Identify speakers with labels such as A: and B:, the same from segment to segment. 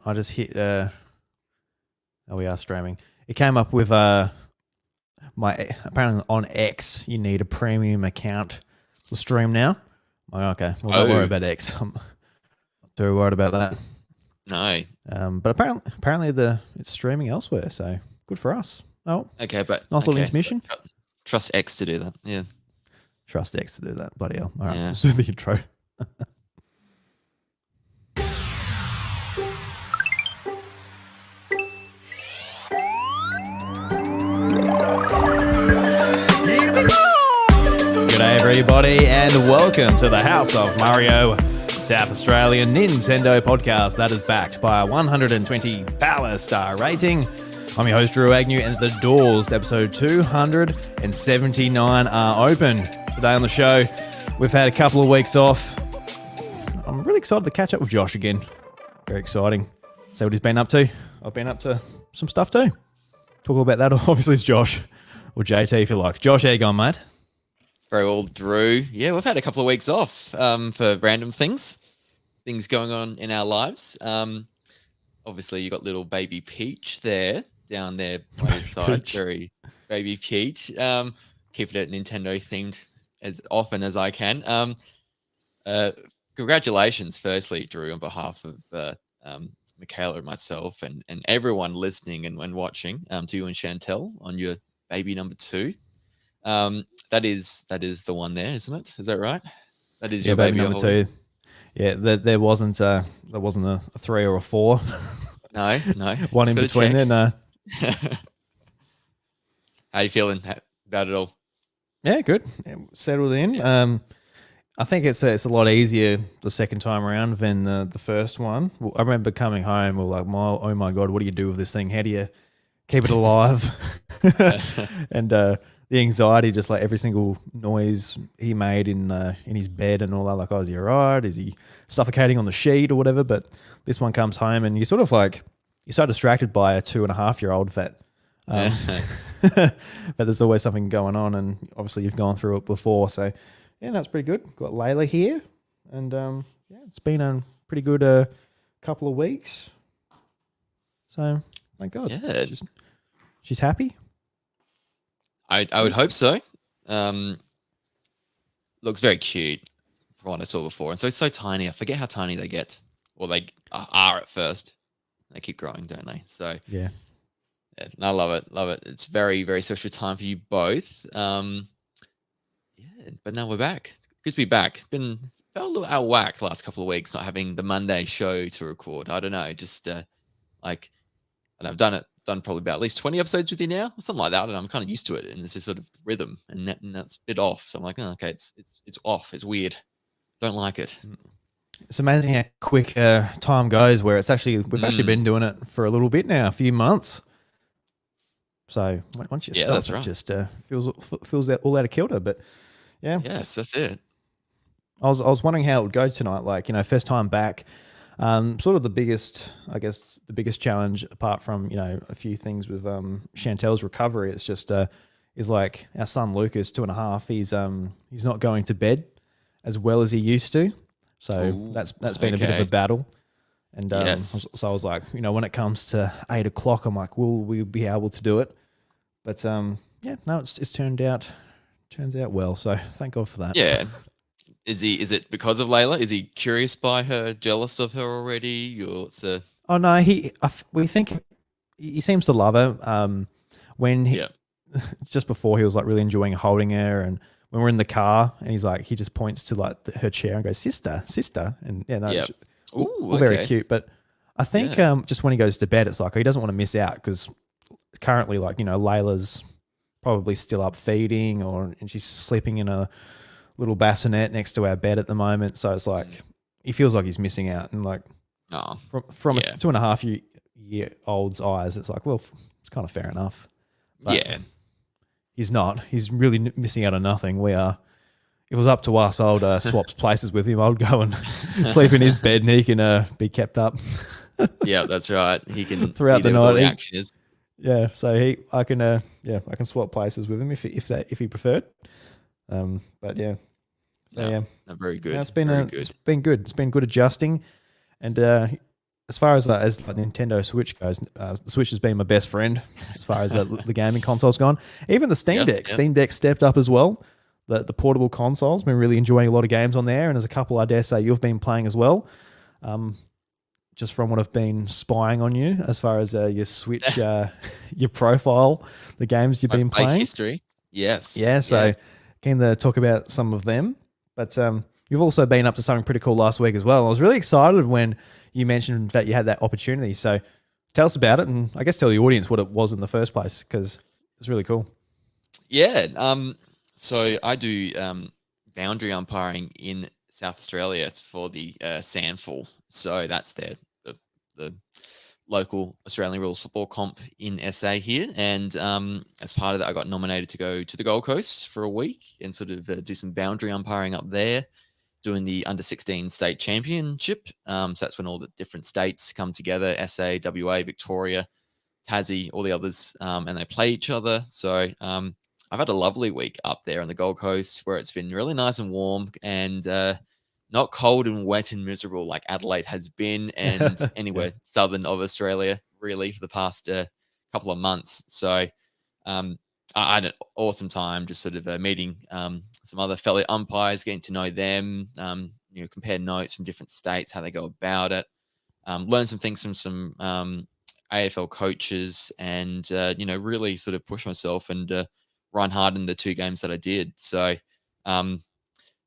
A: I just hit. We are streaming. It came up with my apparently on X. You need a premium account to stream now. I'm like, okay, well, don't worry about X. I'm not too worried about that.
B: No.
A: But apparently it's streaming elsewhere. So good for us. Oh,
B: okay, but
A: nice little intermission.
B: Trust X to do that. Yeah.
A: Trust X to do that. Bloody hell. All right,
B: Yeah.
A: let's do the intro. G'day everybody and welcome to the House of Mario South Australian Nintendo podcast that is backed by a 120 power star rating. I'm your host Drew Agnew and the doors to episode 279 are open. Today on the show we've had a couple of weeks off. I'm really excited to catch up with Josh again. Very exciting. See what he's been up to. I've been up to some stuff too. Talk all about that. Obviously it's Josh or JT if you like. Josh, how you going, mate?
B: Very well, Drew. Yeah, we've had a couple of weeks off for random things going on in our lives. Obviously, you got little baby Peach down there by his side. Very baby Peach. Keeping it Nintendo themed as often as I can. Congratulations, firstly, Drew, on behalf of Michaela and myself and everyone listening and watching, to you and Chantel on your baby number 2. That is the one there, isn't it? Is that right? That is your baby
A: number 2. Yeah, there wasn't a 3 or a 4.
B: No.
A: One in between there, no.
B: How you feeling about it all?
A: Yeah, good. Settled in. Yeah. I think it's a lot easier the second time around than the first one. I remember coming home, we were like, oh my God, what do you do with this thing? How do you keep it alive? And the anxiety, just like every single noise he made in his bed and all that, like, oh, is he all right? Is he suffocating on the sheet or whatever? But this one comes home and you're so distracted by a 2.5-year-old vet. But there's always something going on, and obviously you've gone through it before. So, yeah, that's pretty good. Got Layla here, and it's been a pretty good couple of weeks. So, thank God.
B: Yeah.
A: She's happy.
B: I would hope so. Looks very cute from what I saw before. And so tiny. I forget how tiny they get. Or they are at first. They keep growing, don't they? So
A: yeah,
B: I love it. It's very, very special time for you both. But now we're back. Good to be back. Felt a little out of whack the last couple of weeks, not having the Monday show to record. I don't know, just and I've done probably about at least 20 episodes with you now, something like that, and I'm kind of used to it, and it's this sort of rhythm, and that's a bit off. So I'm like, oh, okay, it's off. It's weird. Don't like it.
A: It's amazing how quick time goes. Where we've actually been doing it for a little bit now, a few months. So once you stop,
B: that's right.
A: It just feels all out of kilter. But yeah,
B: yes, that's it.
A: I was wondering how it would go tonight. Like, first time back. Sort of the biggest challenge, apart from a few things with Chantel's recovery, it's just is like our son Lucas, 2.5. He's not going to bed as well as he used to, so that's been a bit of a battle. And so I was like, when it comes to 8 o'clock, I'm like, will we be able to do it? But it's turned out well. So thank God for that.
B: Yeah. Is it because of Layla? Is he curious by her, jealous of her already?
A: Oh no, we think he seems to love her. Just before, he was like really enjoying holding her, and when we're in the car and he just points to like her chair and goes, sister, and it's all very cute. But I think just when he goes to bed, it's like he doesn't want to miss out, because currently, like, Layla's probably still up feeding, and she's sleeping in a little bassinet next to our bed at the moment. So it's like he feels like he's missing out, and like from a 2.5-year-old's eyes, it's like, well, it's kind of fair enough. But he's not. He's really missing out on nothing. We are. If it was up to us, I would swap places with him. I would go and sleep in his bed, and he can be kept up.
B: Yeah, that's right. He can
A: throughout the night.
B: The action is.
A: Yeah, so I can swap places with him if he preferred. But yeah, so
B: very good.
A: It's been good. It's been good adjusting, and as far as the Nintendo Switch goes, the Switch has been my best friend as far as the gaming console's gone. Even the Steam Deck, Steam Deck stepped up as well. The portable console's been really enjoying a lot of games on there, and there's a couple I dare say you've been playing as well. Just from what I've been spying on you, as far as your Switch, your profile, the games you've been playing.
B: History, yes.
A: Yeah, so
B: yes.
A: Keen to talk about some of them. But you've also been up to something pretty cool last week as well. I was really excited when you mentioned that you had that opportunity. So tell us about it, and I guess tell the audience what it was in the first place, because it's really cool.
B: Yeah. So I do boundary umpiring in South Australia. It's for the Sandful. So that's the local Australian rules football comp in SA here. And as part of that, I got nominated to go to the Gold Coast for a week and sort of do some boundary umpiring up there, doing the under-16 state championship. So that's when all the different states come together, SA, WA, Victoria, Tassie, all the others, and they play each other. So I've had a lovely week up there on the Gold Coast where it's been really nice and warm and not cold and wet and miserable like Adelaide has been, and anywhere southern of Australia, really, for the past couple of months. So I had an awesome time just sort of meeting some other fellow umpires, getting to know them, compare notes from different states, how they go about it, learn some things from some AFL coaches, and, really sort of push myself and run hard in the 2 games that I did. So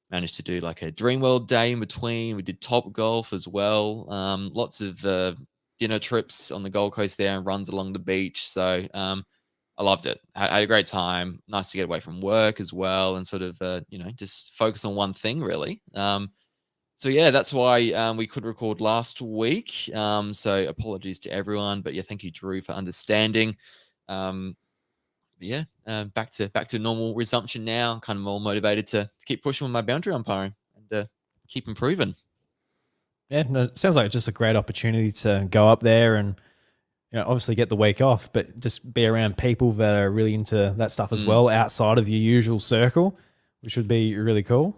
B: managed to do like a Dreamworld day in between. We did Top Golf as well. Lots of dinner trips on the Gold Coast there and runs along the beach. So I loved it. I had a great time. Nice to get away from work as well and sort of, just focus on one thing really. So yeah, that's why we could record last week. So apologies to everyone, but yeah, thank you, Drew, for understanding. Back to normal resumption now. Kind of more motivated to keep pushing with my boundary umpiring and keep improving.
A: Yeah, no, it sounds like just a great opportunity to go up there and obviously get the week off, but just be around people that are really into that stuff as well, outside of your usual circle, which would be really cool.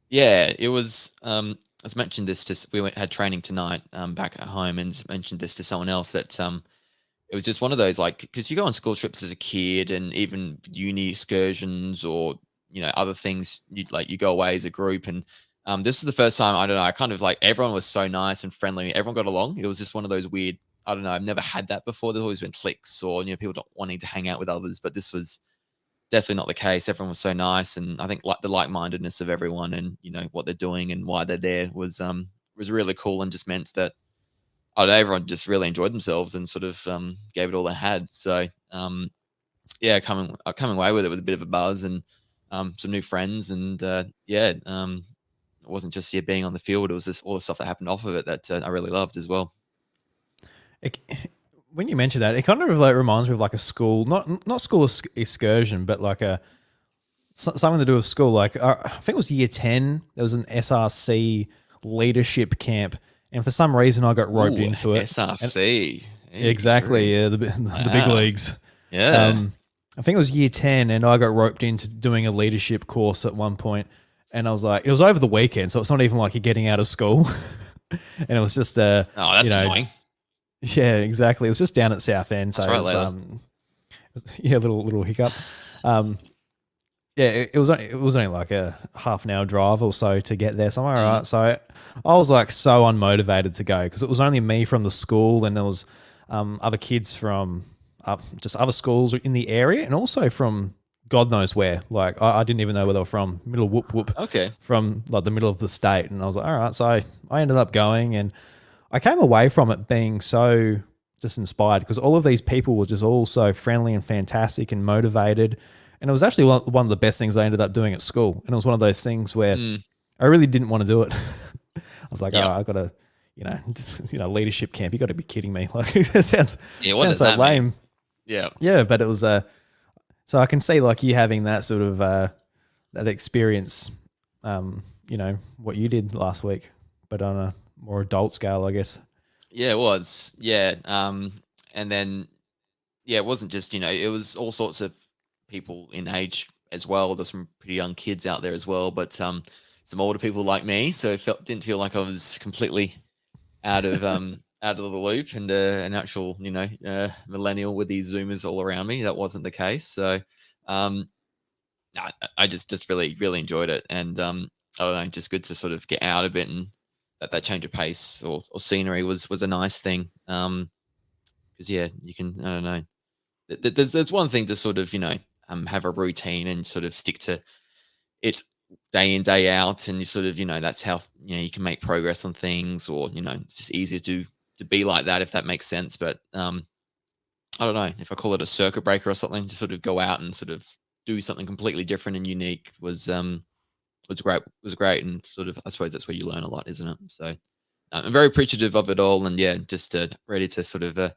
B: Yeah, it was. I mentioned this we had training tonight back at home, and mentioned this to someone else that it was just one of those, like, because you go on school trips as a kid and even uni excursions or, other things, you go away as a group. And this is the first time, I don't know, I kind of like, everyone was so nice and friendly. Everyone got along. It was just one of those weird, I don't know, I've never had that before. There's always been cliques or, people not wanting to hang out with others, but this was definitely not the case. Everyone was so nice. And I think the like-mindedness of everyone and, what they're doing and why they're there was really cool, and just meant that everyone just really enjoyed themselves and sort of gave it all they had. So coming away with it with a bit of a buzz and some new friends, and it wasn't just being on the field. It was just all the stuff that happened off of it that I really loved as well.
A: When you mention that, it kind of like reminds me of like a school, not school excursion, but like something to do with school. Like I think it was year 10. There was an SRC leadership camp. And for some reason, I got roped into it.
B: SRC.
A: Exactly, yeah, the big leagues.
B: Yeah.
A: I think it was year 10, and I got roped into doing a leadership course at one point. And I was like, it was over the weekend, so it's not even like you're getting out of school. And it was just,
B: that's annoying.
A: Yeah, exactly. It was just down at South End. So
B: that's right,
A: it was, little hiccup. It was only like a half an hour drive or so to get there somewhere. Right? So I was like so unmotivated to go because it was only me from the school, and there was other kids from just other schools in the area, and also from God knows where. Like I didn't even know where they were from. Middle whoop.
B: Okay.
A: From like the middle of the state, and I was like, all right. So I ended up going, and I came away from it being so just inspired because all of these people were just all so friendly and fantastic and motivated. And it was actually one of the best things I ended up doing at school. And it was one of those things where I really didn't want to do it. I was like, I got to, leadership camp. You got to be kidding me. Like it sounds so lame.
B: Mean? Yeah.
A: Yeah, but it was so I can see like you having that sort of that experience, what you did last week, but on a more adult scale, I guess.
B: Yeah, it was. Yeah. And then it wasn't just, it was all sorts of people in age as well. There's some pretty young kids out there as well, but some older people like me. So it didn't feel like I was completely out of out of the loop and an actual, millennial with these Zoomers all around me. That wasn't the case. So, I just really, really enjoyed it. And I don't know, just good to sort of get out a bit, and that change of pace or scenery was a nice thing. Because you can, I don't know. There's one thing to sort of, have a routine and sort of stick to it day in, day out. And you sort of, that's how, you can make progress on things, or, it's just easier to be like that, if that makes sense. But I don't know if I call it a circuit breaker or something, to sort of go out and sort of do something completely different and unique was great. And sort of, I suppose that's where you learn a lot, isn't it? So I'm very appreciative of it all. And just ready to sort of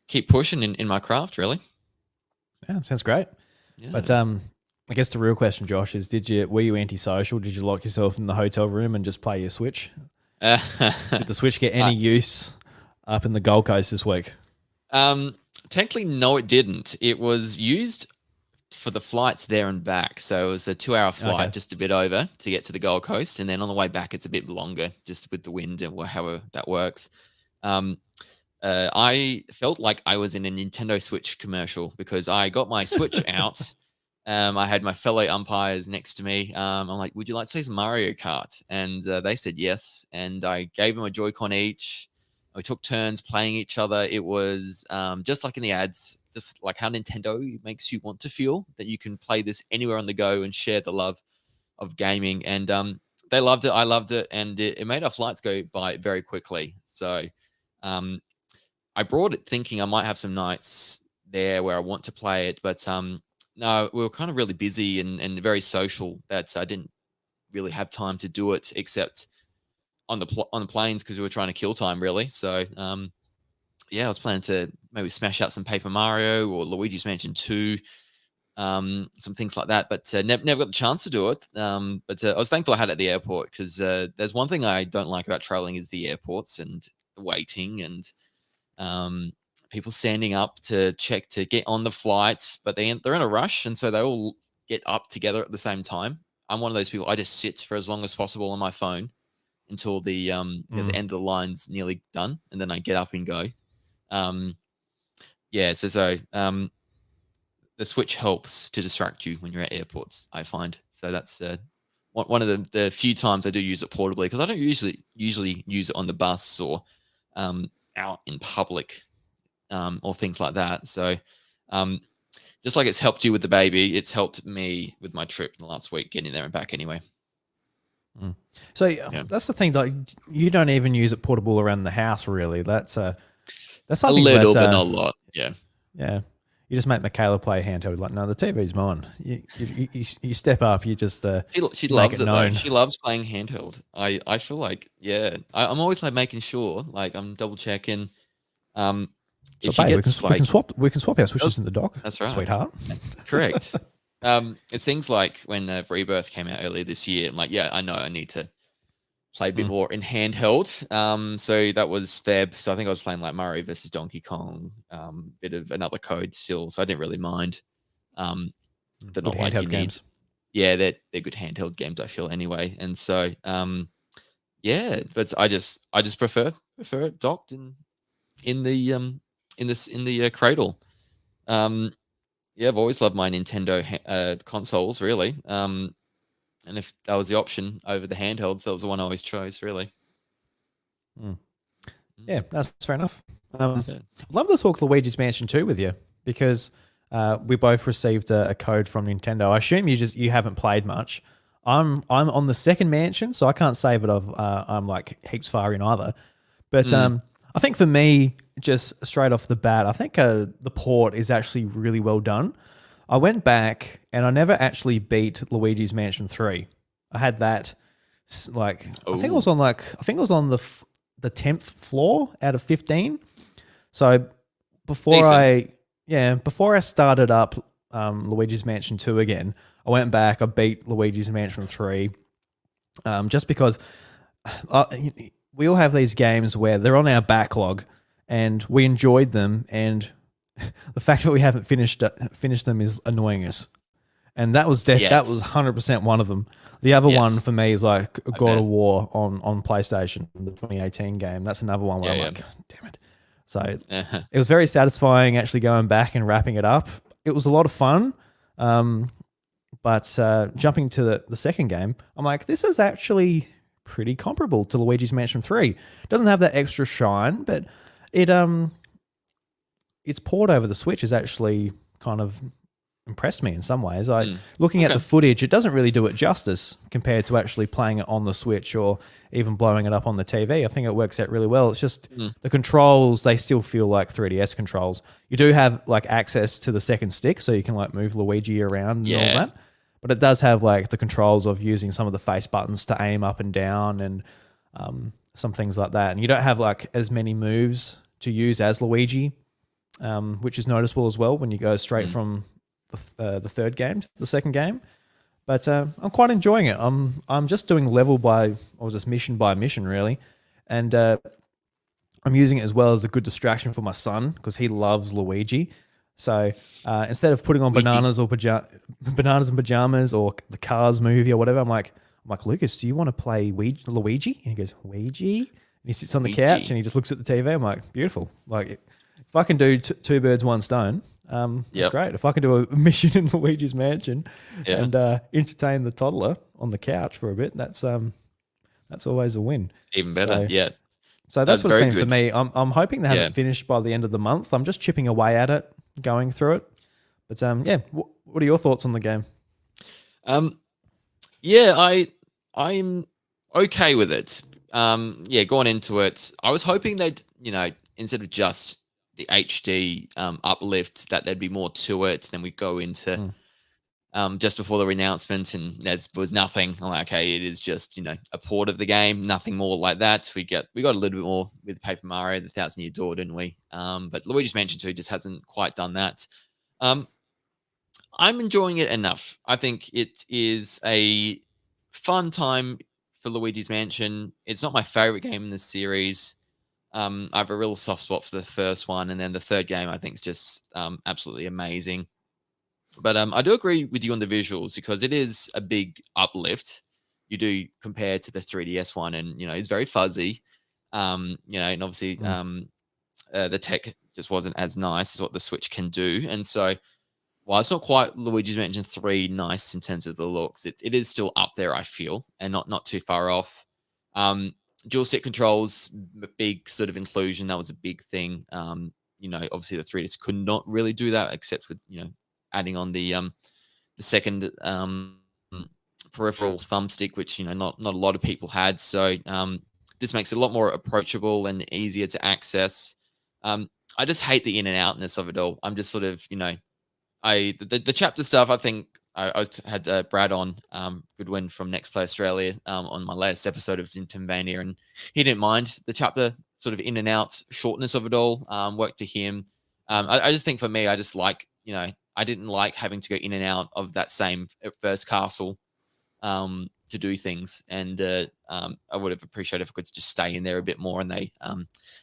B: keep pushing in my craft, really.
A: Yeah, sounds great. Yeah. But I guess the real question, Josh, is were you antisocial? Did you lock yourself in the hotel room and just play your Switch? Did the Switch get any use up in the Gold Coast this week?
B: Technically, no, it didn't. It was used for the flights there and back. So it was a 2-hour flight, just a bit over, to get to the Gold Coast. And then on the way back, it's a bit longer, just with the wind and however that works. I felt like I was in a Nintendo Switch commercial, because I got my Switch out. I had my fellow umpires next to me. I'm like, would you like to play some Mario Kart? And they said yes. And I gave them a Joy-Con each. We took turns playing each other. It was just like in the ads, just like how Nintendo makes you want to feel that you can play this anywhere on the go and share the love of gaming. And they loved it. I loved it. And it made our flights go by very quickly. So I brought it thinking I might have some nights there where I want to play it. But no, we were kind of really busy and very social, that I didn't really have time to do it, except on the planes, because we were trying to kill time, really. So I was planning to maybe smash out some Paper Mario or Luigi's Mansion 2, some things like that. But never got the chance to do it. But I was thankful I had it at the airport, because there's one thing I don't like about traveling is the airports and the waiting and people standing up to check to get on the flight, but they're in a rush, and so they all get up together at the same time. I'm one of those people. I just sit for as long as possible on my phone until the the end of the line's nearly done, and then I get up and go. The Switch helps to distract you when you're at airports, I find. So that's one of the few times I do use it portably, because I don't usually use it on the bus or out in public. Or things like that. So just like it's helped you with the baby, it's helped me with my trip in the last week, getting there and back anyway.
A: So that's the thing, like, you don't even use it portable around the house, really. That's something
B: a little, but not a lot. Yeah.
A: You just make Michaela play handheld. Like, no, the TV's mine. You step up. You just
B: she loves it though. She loves playing handheld. I feel like I'm always like making sure, like, I'm double checking.
A: So babe, we can swap our Switches in the dock.
B: That's right,
A: sweetheart.
B: Correct. It's things like when Rebirth came out earlier this year. I'm like, I know I need to play a bit more in handheld. So that was Feb. So I think I was playing like Mario versus Donkey Kong, bit of another code still. So I didn't really mind. They're not like handheld games. Yeah, they're good handheld games, I feel, anyway. And so but I just prefer it docked in the cradle. I've always loved my Nintendo consoles, really. And if that was the option over the handhelds, that was the one I always chose, really.
A: Yeah, that's fair enough. I'd love to talk Luigi's Mansion 2 with you, because we both received a code from Nintendo. I assume you haven't played much. I'm on the second mansion, so I can't say that I'm like heaps far in either. But I think for me, just straight off the bat, I think the port is actually really well done. I went back and I never actually beat Luigi's Mansion 3. I had that I think it was on the 10th floor out of 15. So before I started up Luigi's Mansion 2 again, I went back, I beat Luigi's Mansion 3, just because we all have these games where they're on our backlog and we enjoyed them, and the fact that we haven't finished them is annoying us. and that was that was
B: Yes.
A: 100% one of them. The other
B: Yes.
A: one for me is like God
B: bet.
A: of War on PlayStation, the 2018 game. That's another one where I'm like, God damn it. So it was very satisfying actually going back and wrapping it up. It was a lot of fun. But jumping to the second game, I'm like, this is actually pretty comparable to Luigi's Mansion 3. It doesn't have that extra shine, but its port over the Switch has actually kind of impressed me in some ways. Looking at the footage, it doesn't really do it justice compared to actually playing it on the Switch or even blowing it up on the TV. I think it works out really well. It's just the controls, they still feel like 3DS controls. You do have like access to the second stick, so you can like move Luigi around and all that. But it does have like the controls of using some of the face buttons to aim up and down and some things like that. And you don't have like as many moves to use as Luigi, which is noticeable as well when you go straight from the third game to the second game. But I'm quite enjoying it. I'm just doing just mission by mission really, and I'm using it as well as a good distraction for my son because he loves Luigi. So instead of putting on bananas and pajamas or the Cars movie or whatever, I'm like, Lucas, do you want to play Luigi? And he goes, Luigi? And he sits on the couch and he just looks at the TV. I'm like, beautiful. Like, if I can do two birds, one stone, that's great. If I can do a mission in Luigi's Mansion and entertain the toddler on the couch for a bit, that's always a win.
B: Even better,
A: So that's what's been for me. I'm hoping to have it finished by the end of the month. I'm just chipping away at it, going through it. But what are your thoughts on the game?
B: I'm okay with it. Going into it, I was hoping they'd, instead of just the HD uplift, that there'd be more to it. Then we go into just before the announcement, and there was nothing. I'm like, okay, it is just a port of the game, nothing more like that. We got a little bit more with Paper Mario, the Thousand Year Door, didn't we? But Luigi's Mansion 2 just hasn't quite done that. I'm enjoying it enough. I think it is a fun time for Luigi's Mansion. It's not my favorite game in the series. I have a real soft spot for the first one, and then the third game I think is just absolutely amazing. But I do agree with you on the visuals because it is a big uplift. You do compare to the 3DS one, and it's very fuzzy. And obviously the tech just wasn't as nice as what the Switch can do. And so, while it's not quite Luigi's Mansion 3 nice in terms of the looks, it is still up there, I feel, and not too far off. Dual stick controls, big sort of inclusion. That was a big thing. Obviously the 3DS could not really do that except with adding on the second peripheral thumbstick, which not a lot of people had. So this makes it a lot more approachable and easier to access. I just hate the in and outness of it all. I'm just sort of the chapter stuff. I think I had Brad on Goodwin from Next Play Australia on my latest episode of Tintinvania, and he didn't mind the chapter sort of in and out shortness of it all. Worked to him. I just think for me, I just like I didn't like having to go in and out of that same first castle to do things, and I would have appreciated if I could just stay in there a bit more, and they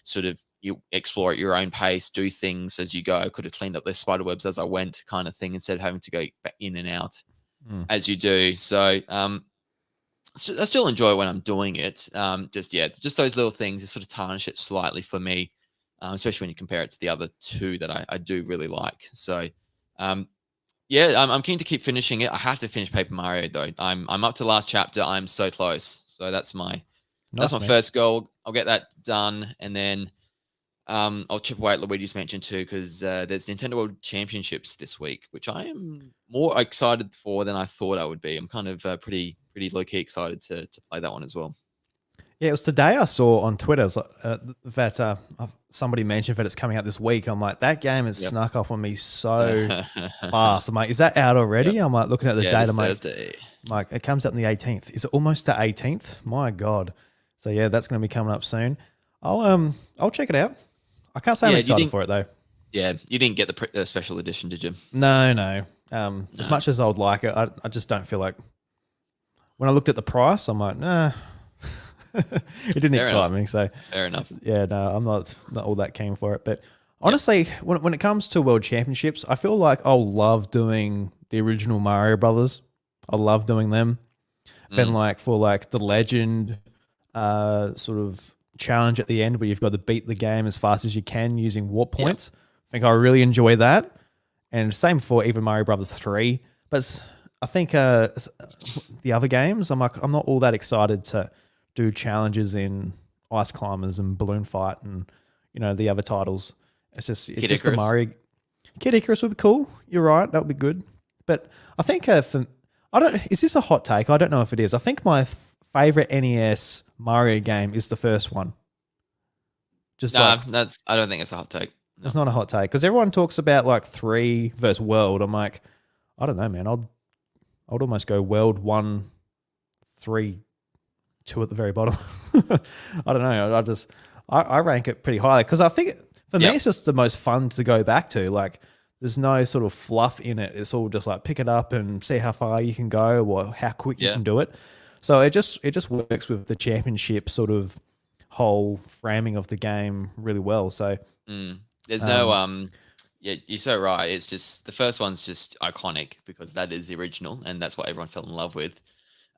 B: sort of you explore at your own pace, do things as you go. I could have cleaned up their spider webs as I went, kind of thing, instead of having to go in and out as you do. So I still enjoy it when I'm doing it. Just those little things that sort of tarnish it slightly for me, especially when you compare it to the other two that I do really like. So I'm keen to keep finishing it. I have to finish Paper Mario though. I'm up to the last chapter. I'm so close. So that's my first goal. I'll get that done, and then I'll chip away at Luigi's Mansion 2 because there's Nintendo World Championships this week, which I am more excited for than I thought I would be. I'm kind of pretty low key excited to play that one as well.
A: Yeah, it was today I saw on Twitter that somebody mentioned that it's coming out this week. I'm like, that game has snuck up on me so fast. I'm like, is that out already? I'm like looking at the date. I'm like, it comes out on the 18th. Is it almost the 18th? My God. So yeah, that's going to be coming up soon. I'll check it out. I can't say I'm excited for it though. Yeah,
B: you didn't get the special edition, did you?
A: No. As much as I would like it, I just don't feel like. When I looked at the price, I'm like, nah. It didn't excite me. So
B: fair enough.
A: Yeah, no, I'm not all that keen for it. But honestly, when it comes to World Championships, I feel like I'll love doing the original Mario Brothers. I love doing them. Then like for like the legend sort of challenge at the end where you've got to beat the game as fast as you can using warp points. I think I really enjoy that. And same for even Mario Brothers 3. But I think the other games, I'm not all that excited to do challenges in Ice Climbers and Balloon Fight and the other titles. It's just the Mario. Kid Icarus would be cool. You're right, that would be good. But I think is this a hot take? I don't know if it is. I think my favorite NES Mario game is the first one.
B: I don't think it's a hot take. No.
A: It's not a hot take because everyone talks about like 3 versus World. I'm like, I don't know, man. I'd almost go World 1, 3, 2 at the very bottom. I don't know. I rank it pretty highly because I think for me it's just the most fun to go back to. Like, there's no sort of fluff in it. It's all just like pick it up and see how far you can go or how quick you can do it. So it just works with the championship sort of whole framing of the game really well. So
B: there's no you're so right. It's just the first one's just iconic because that is the original and that's what everyone fell in love with.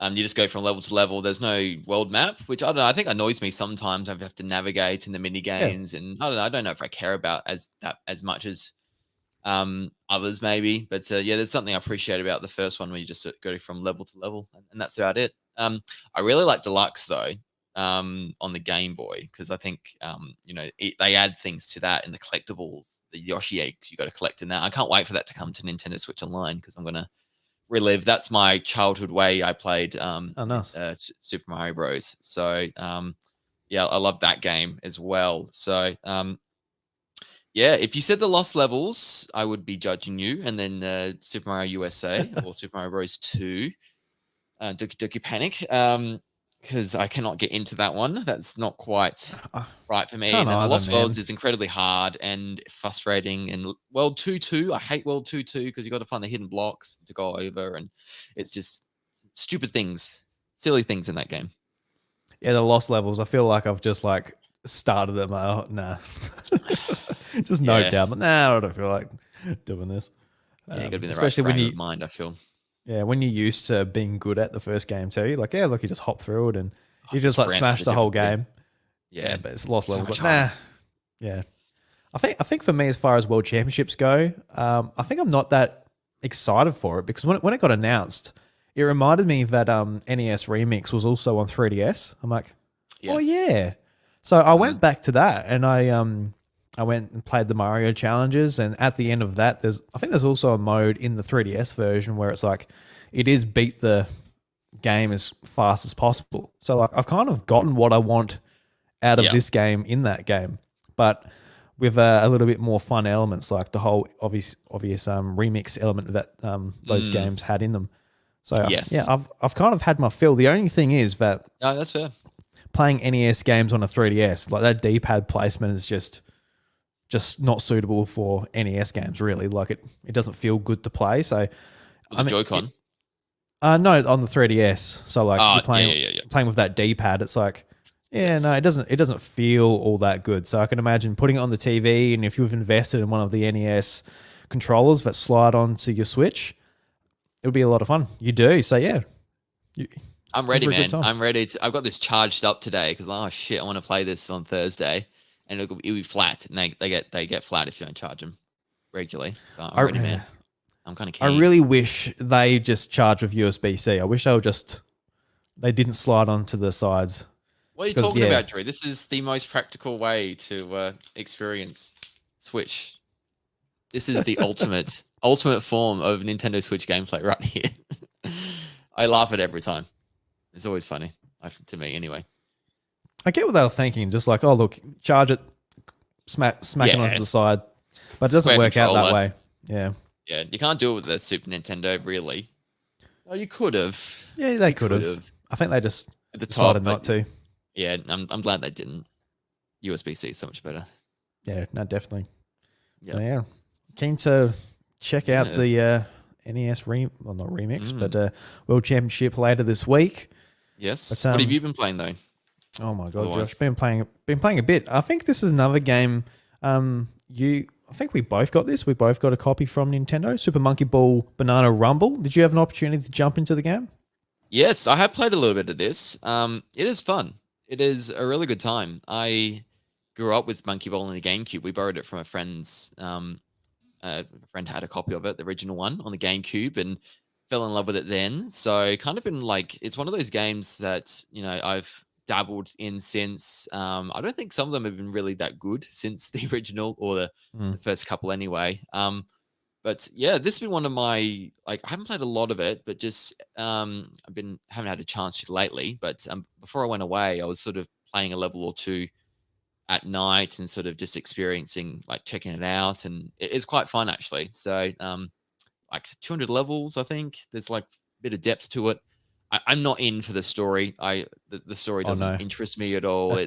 B: You just go from level to level. There's no world map, which I don't know. I think annoys me sometimes. I have to navigate in the mini games, and I don't know. I don't know if I care about as much as others maybe. But there's something I appreciate about the first one where you just go from level to level, and that's about it. I really like Deluxe though on the Game Boy because I think they add things to that in the collectibles, the Yoshi eggs you got to collect in that. I can't wait for that to come to Nintendo Switch Online because I'm gonna relive. That's my childhood way I played
A: nice.
B: Super Mario Bros. So I love that game as well. So if you said the Lost Levels, I would be judging you, and then Super Mario USA or Super Mario Bros 2, Doki Doki Panic, because I cannot get into that one. That's not quite right for me. And the Lost Worlds is incredibly hard and frustrating. And World 2 too. I hate World 2 too because you got to find the hidden blocks to go over, and it's just stupid things, silly things in that game.
A: Yeah, the Lost Levels. I feel like I've just like started them. Nah, just no doubt. But I don't feel like doing this.
B: You got to be in the right frame of mind, I feel.
A: Yeah, when you're used to being good at the first game too, you're like, look, you just hop through it and you just like smash the whole game. Yeah, but it's Lost Levels. Like, nah. Yeah. I think for me, as far as World Championships go, I think I'm not that excited for it because when it got announced, it reminded me that NES Remix was also on 3DS. I'm like, oh yeah. So I went back to that and I went and played the Mario challenges, and at the end of that, I think there's also a mode in the 3DS version where it's like it is beat the game as fast as possible. So like I've kind of gotten what I want out of this game in that game, but with a little bit more fun elements, like the whole obvious remix element that those games had in them. So I've kind of had my fill. The only thing is that
B: that's fair.
A: Playing NES games on a 3DS, like that D-pad placement is just not suitable for NES games, really. Like it doesn't feel good to play. So
B: with the Joy-Con?
A: No, on the 3DS. So like you're playing with that D-pad, it's like, no, it doesn't feel all that good. So I can imagine putting it on the TV, and if you've invested in one of the NES controllers that slide onto your Switch, it would be a lot of fun. You do. So yeah.
B: I'm ready, man. I'm ready. I've got this charged up today because I want to play this on Thursday. And it'll be flat, and they get flat if you don't charge them regularly. So I'm ready, man. I'm kind of keen.
A: I really wish they just charge with USB-C. I wish they didn't slide onto the sides.
B: What are you talking about, Drew? This is the most practical way to experience Switch. This is the ultimate form of Nintendo Switch gameplay right here. I laugh at it every time. It's always funny, to me anyway.
A: I get what they were thinking, just like, oh, look, charge it, smack it onto the side. But it doesn't work out that way. Yeah.
B: Yeah, you can't do it with the Super Nintendo, really. Oh, you could have.
A: Yeah, they could have. I think they just decided not to.
B: Yeah, I'm glad they didn't. USB-C is so much better.
A: Yeah, no, definitely. Yep. So, keen to check out the NES not remix, but World Championship later this week.
B: Yes. But, what have you been playing, though?
A: Oh my god, Josh! Been playing a bit. I think this is another game. I I think we both got this. We both got a copy from Nintendo. Super Monkey Ball Banana Rumble. Did you have an opportunity to jump into the game?
B: Yes, I have played a little bit of this. It is fun. It is a really good time. I grew up with Monkey Ball on the GameCube. We borrowed it from a friend's. A friend had a copy of it, the original one, on the GameCube, and fell in love with it then. So kind of been like, it's one of those games that I've dabbled in since. I don't think some of them have been really that good since the original or the first couple anyway. But yeah, this has been one of my, like, I haven't played a lot of it, but just haven't had a chance to lately. But before I went away, I was sort of playing a level or two at night and sort of just experiencing, like, checking it out, and it's quite fun actually. So like 200 levels, I think. There's like a bit of depth to it. I'm not in for the story. The story doesn't interest me at all.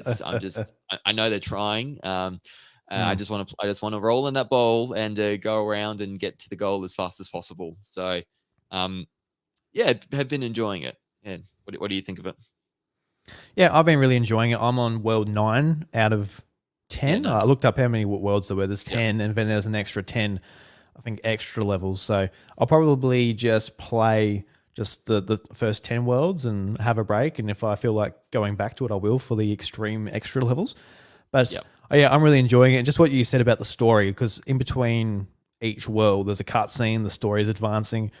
B: I know they're trying. I just want to roll in that bowl and go around and get to the goal as fast as possible. So yeah, have been enjoying it. And what do you think of it?
A: Yeah, I've been really enjoying it. I'm on world 9 out of 10.
B: Yeah, nice.
A: I looked up how many worlds there were. There's 10, and then there's an extra 10, I think, extra levels. So I'll probably just play just the first 10 worlds and have a break. And if I feel like going back to it, I will for the extreme extra levels. But yeah, I'm really enjoying it. Just what you said about the story, because in between each world, there's a cutscene, the story is advancing.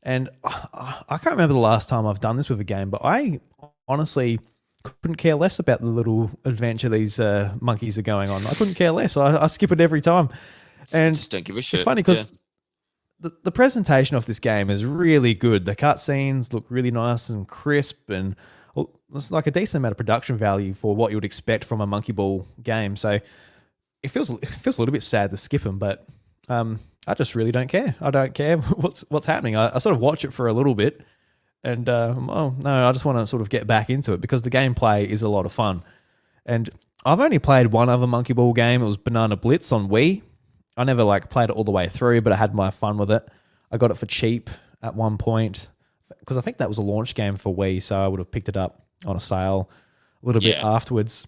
A: And I can't remember the last time I've done this with a game, but I honestly couldn't care less about the little adventure these monkeys are going on. I couldn't care less. I skip it every time. And
B: just don't give a shit.
A: It's funny because the presentation of this game is really good. The cutscenes look really nice and crisp, and it's like a decent amount of production value for what you would expect from a Monkey Ball game. So it feels a little bit sad to skip them, but I just really don't care. I don't care what's happening. I sort of watch it for a little bit, and oh no, I just want to sort of get back into it because the gameplay is a lot of fun. And I've only played one other Monkey Ball game. It was Banana Blitz on Wii. I never played it all the way through, but I had my fun with it. I got it for cheap at one point because I think that was a launch game for Wii, so I would have picked it up on a sale a little bit afterwards.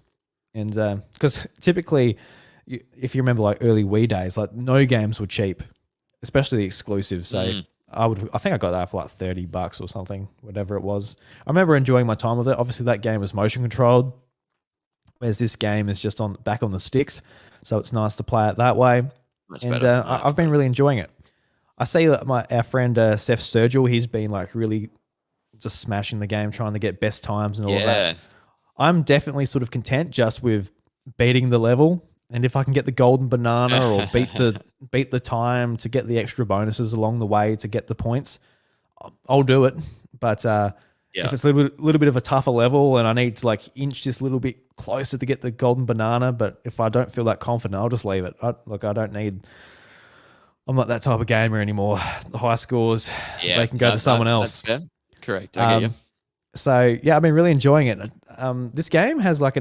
A: And because typically, if you remember early Wii days, no games were cheap, especially the exclusives. So I think I got that for $30 or something, whatever it was. I remember enjoying my time with it. Obviously, that game was motion controlled, whereas this game is just back on the sticks, so it's nice to play it that way. I've been really enjoying it. I see that our friend Seth Sturgill, he's been really just smashing the game, trying to get best times and all of that. I'm definitely sort of content just with beating the level, and if I can get the golden banana or beat the time to get the extra bonuses along the way to get the points, I'll do it. But if it's a little bit of a tougher level and I need to inch just a little bit closer to get the golden banana, but if I don't feel that confident, I'll just leave it. I'm not that type of gamer anymore. The high scores, they can go to someone else.
B: That's correct. I get you.
A: So yeah, I've been really enjoying it. This game has I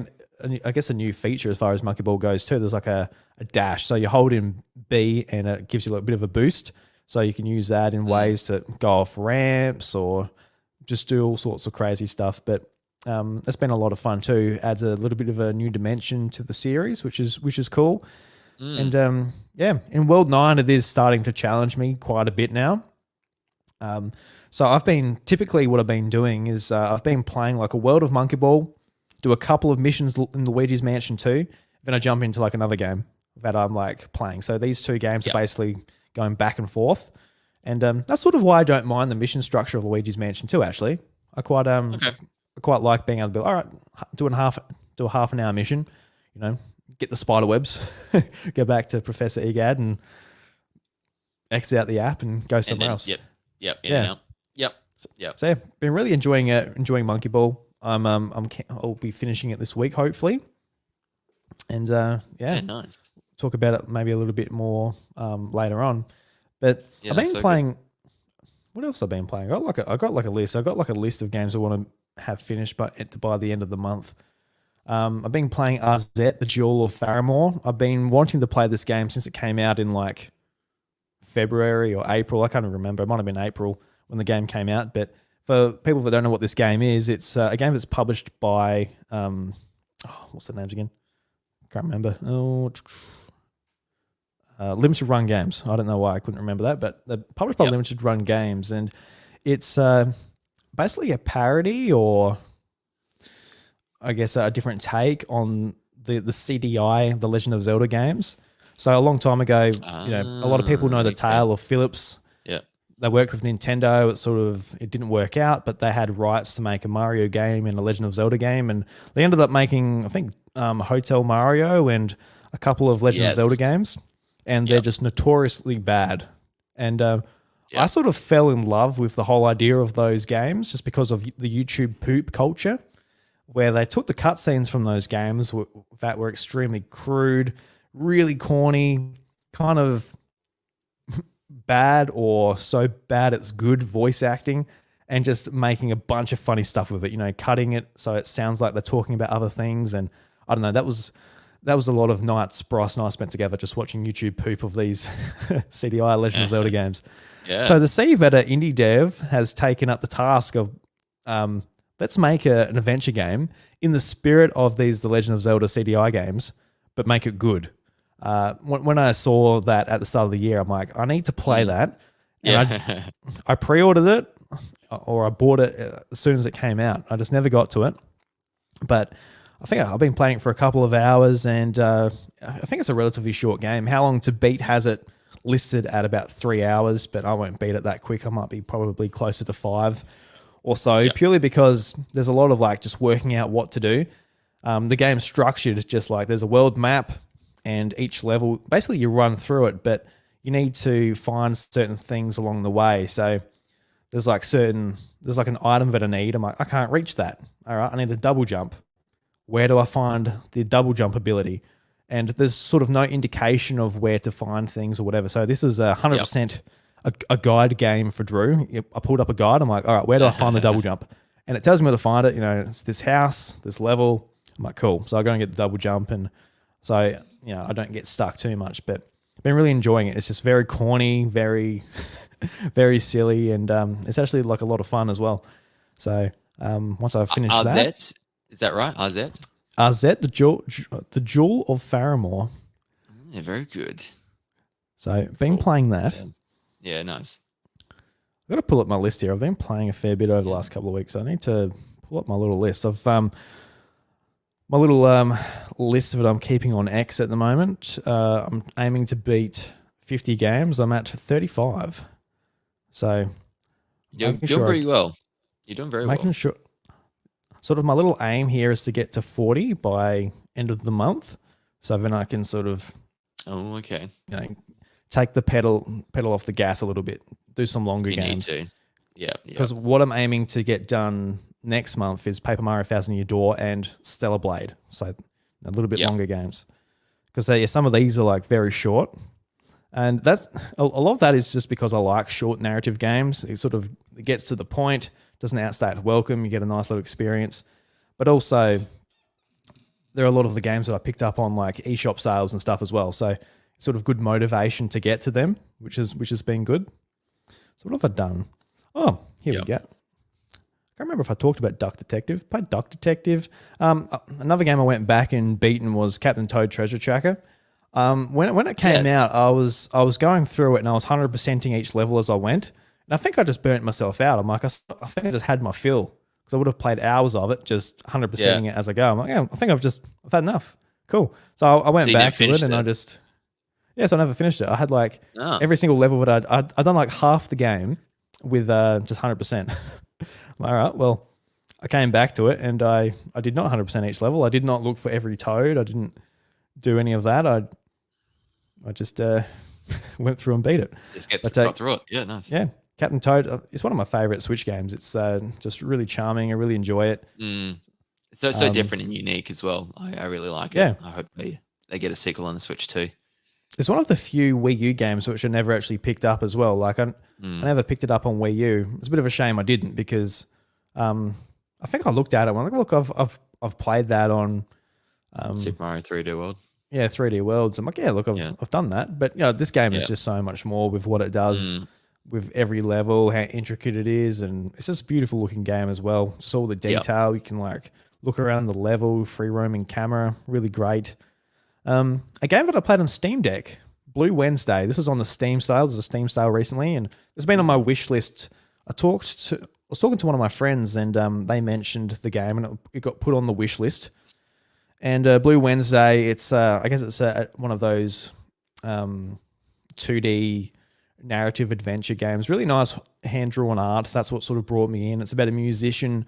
A: guess a new feature as far as Monkey Ball goes too. There's a dash. So you hold in B and it gives you a bit of a boost. So you can use that in ways to go off ramps or just do all sorts of crazy stuff. But it's been a lot of fun too. Adds a little bit of a new dimension to the series, which is cool. And in World 9, it is starting to challenge me quite a bit now. So what I've been doing is I've been playing a world of Monkey Ball, do a couple of missions in Luigi's Mansion 2, then I jump into another game that I'm playing. So these two games are basically going back and forth. And that's sort of why I don't mind the mission structure of Luigi's Mansion 2, actually. I quite like being able to be all right, do a half an hour mission, get the spider webs, go back to Professor Egad and exit out the app and go somewhere else. So yeah, been really enjoying Monkey Ball. I'll be finishing it this week, hopefully. And
B: nice.
A: Talk about it maybe a little bit more later on. But I've been playing. What else I've been playing? I got a list. I got a list of games I want to have finished, by the end of the month. I've been playing RZ, The Jewel of Faramore. I've been wanting to play this game since it came out in February or April. I can't even remember. It might have been April when the game came out. But for people that don't know what this game is, it's a game that's published by what's the names again? Can't remember. Limited Run Games. I don't know why I couldn't remember that, but they're published by Limited Run Games, and it's basically a parody, or I guess a different take on the CDI, the Legend of Zelda games. So a long time ago, a lot of people know the tale of Philips.
B: Yeah.
A: They worked with Nintendo. It didn't work out, but they had rights to make a Mario game and a Legend of Zelda game, and they ended up making, I think, Hotel Mario and a couple of Legend of Zelda games, and they're just notoriously bad. And I sort of fell in love with the whole idea of those games just because of the YouTube poop culture, where they took the cutscenes from those games that were extremely crude, really corny, kind of bad or so bad it's good voice acting, and just making a bunch of funny stuff with it, cutting it so it sounds like they're talking about other things. And I don't know, that was a lot of nights Bryce and I spent together just watching YouTube poop of these CDI Legend of Zelda games. Yeah. So the Seaveta indie dev has taken up the task of let's make an adventure game in the spirit of the Legend of Zelda CDI games, but make it good. When I saw that at the start of the year, I'm like, I need to play that. And I pre-ordered it, or I bought it as soon as it came out. I just never got to it. But I think I've been playing it for a couple of hours, and I think it's a relatively short game. How long to beat has it listed at about 3 hours, but I won't beat it that quick. I might be probably closer to 5 or so, purely because there's a lot of just working out what to do. The game's structured just like there's a world map, and each level, basically you run through it, but you need to find certain things along the way. So there's an item that I need. I'm like, I can't reach that. All right, I need a double jump. Where do I find the double jump ability? And there's sort of no indication of where to find things or whatever. So this is 100% a guide game for Drew. I pulled up a guide. I'm like, all right, where do I find the double jump? And it tells me where to find it. It's this house, this level. I'm like, cool. So I go and get the double jump, and so I don't get stuck too much. But I've been really enjoying it. It's just very corny, very, very silly, and it's actually a lot of fun as well. So once I've finished that.
B: Is that right? Arzette?
A: Arzette, the Jewel of Faramore.
B: Yeah, very good.
A: So been playing that.
B: Yeah, nice.
A: I've got to pull up my list here. I've been playing a fair bit over the last couple of weeks. I need to pull up my little list. I've my little list that I'm keeping on X at the moment. I'm aiming to beat 50 games. I'm at 35. So
B: you're doing pretty well. You're doing very well.
A: Making sure. Sort of my little aim here is to get to 40 by end of the month, so then I can sort of, take the pedal off the gas a little bit, do some longer games.
B: You need to, yeah.
A: Because what I'm aiming to get done next month is Paper Mario 1000 Year Door and Stellar Blade, so a little bit longer games. Because some of these are very short, and that's a lot of that is just because I like short narrative games. It gets to the point. Doesn't outstay its welcome. You get a nice little experience. But also, there are a lot of the games that I picked up on eShop sales and stuff as well. So sort of good motivation to get to them, which has been good. So what have I done? Oh, here we go. I can't remember if I talked about Duck Detective. Played Duck Detective. Another game I went back and beaten was Captain Toad Treasure Tracker. When it came out, I was going through it and I was 100%ing each level as I went. And I think I just burnt myself out. I'm like, I think I just had my fill, because I would have played hours of it, just 100%ing it as I go. I'm like, I think I've had enough. Cool. So I went back to it, and I never finished it. I had every single level that I'd done half the game with just 100%. All right, well, I came back to it, and I did not 100% each level. I did not look for every toad. I didn't do any of that. I just went through and beat it.
B: Just got through it. Yeah, nice.
A: Yeah. Captain Toad, it's one of my favorite Switch games. It's just really charming. I really enjoy it.
B: So different and unique as well. I really like it. I hope they get a sequel on the Switch too.
A: It's one of the few Wii U games which I never actually picked up as well. I never picked it up on Wii U. It's a bit of a shame I didn't, because I think I looked at it and I'm like, look, I've played that on
B: Super Mario 3D World.
A: Yeah, 3D Worlds. I'm like, I've done that. But this game is just so much more with what it does. With every level, how intricate it is, and it's just a beautiful looking game as well. Just all the detail. You can look around the level, free roaming camera, really great. A game that I played on Steam Deck Blue Wednesday. This was on the Steam sale. There's a Steam sale recently, and it's been on my wish list. I was talking to one of my friends, and they mentioned the game, and it got put on the wish list. And Blue Wednesday, it's I guess it's one of those 2D narrative adventure games. Really nice hand-drawn art. That's what sort of brought me in. It's about a musician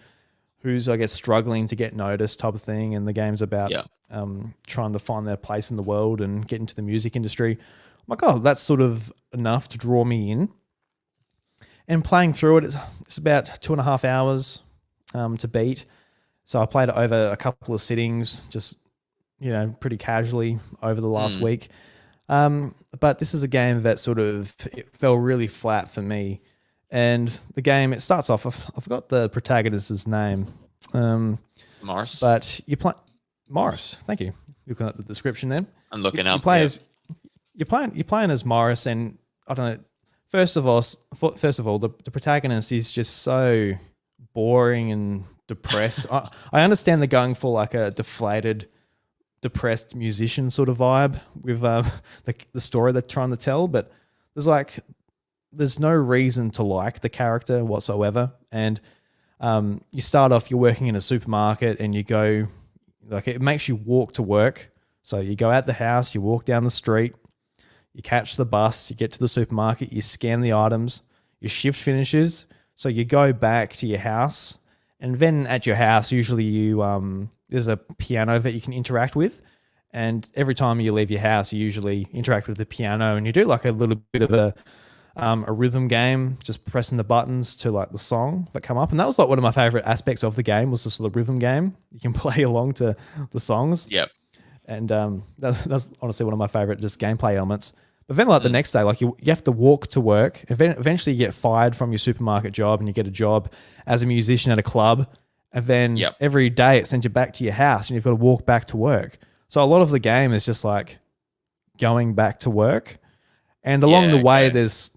A: who's, I guess, struggling to get noticed type of thing. And the game's about trying to find their place in the world and get into the music industry. I'm like, oh, that's sort of enough to draw me in. And playing through it, it's about 2.5 hours to beat. So I played it over a couple of sittings, just, pretty casually over the last week. But this is a game that it fell really flat for me. And the game, it starts off, I forgot the protagonist's name.
B: Morris.
A: But you play Morris. Thank you. Looking at the description there.
B: I'm looking
A: up. You're playing as Morris, and I don't know. First of all, the protagonist is just so boring and depressed. I understand they're going for like a deflated, depressed musician sort of vibe with the story they're trying to tell, but there's no reason to like the character whatsoever. And you start off, you're working in a supermarket, and you go, it makes you walk to work. So you go out the house, you walk down the street, you catch the bus, you get to the supermarket, you scan the items, your shift finishes, so you go back to your house, and then at your house, usually there's a piano that you can interact with, and every time you leave your house, you usually interact with the piano, and you do like a little bit of a rhythm game, just pressing the buttons to like the song that come up. And that was like one of my favorite aspects of the game, was this sort of rhythm game. You can play along to the songs.
B: Yep.
A: And that's honestly one of my favorite just gameplay elements. But then like the next day, like you have to walk to work. Eventually you get fired from your supermarket job, and you get a job as a musician at a club. And then every day it sends you back to your house, and you've got to walk back to work. So a lot of the game is just like going back to work. And along the way, there's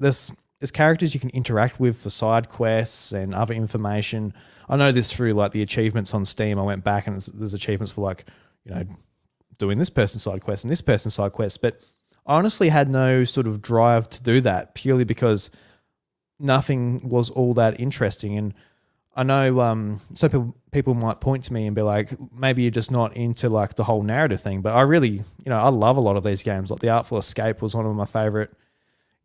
A: characters you can interact with for side quests and other information. I know this through like the achievements on Steam. I went back, and there's achievements for like, doing this person's side quest and this person's side quest. But I honestly had no sort of drive to do that, purely because nothing was all that interesting. And I know some people might point to me and be like, maybe you're just not into like the whole narrative thing. But I really, I love a lot of these games. Like The Artful Escape was one of my favorite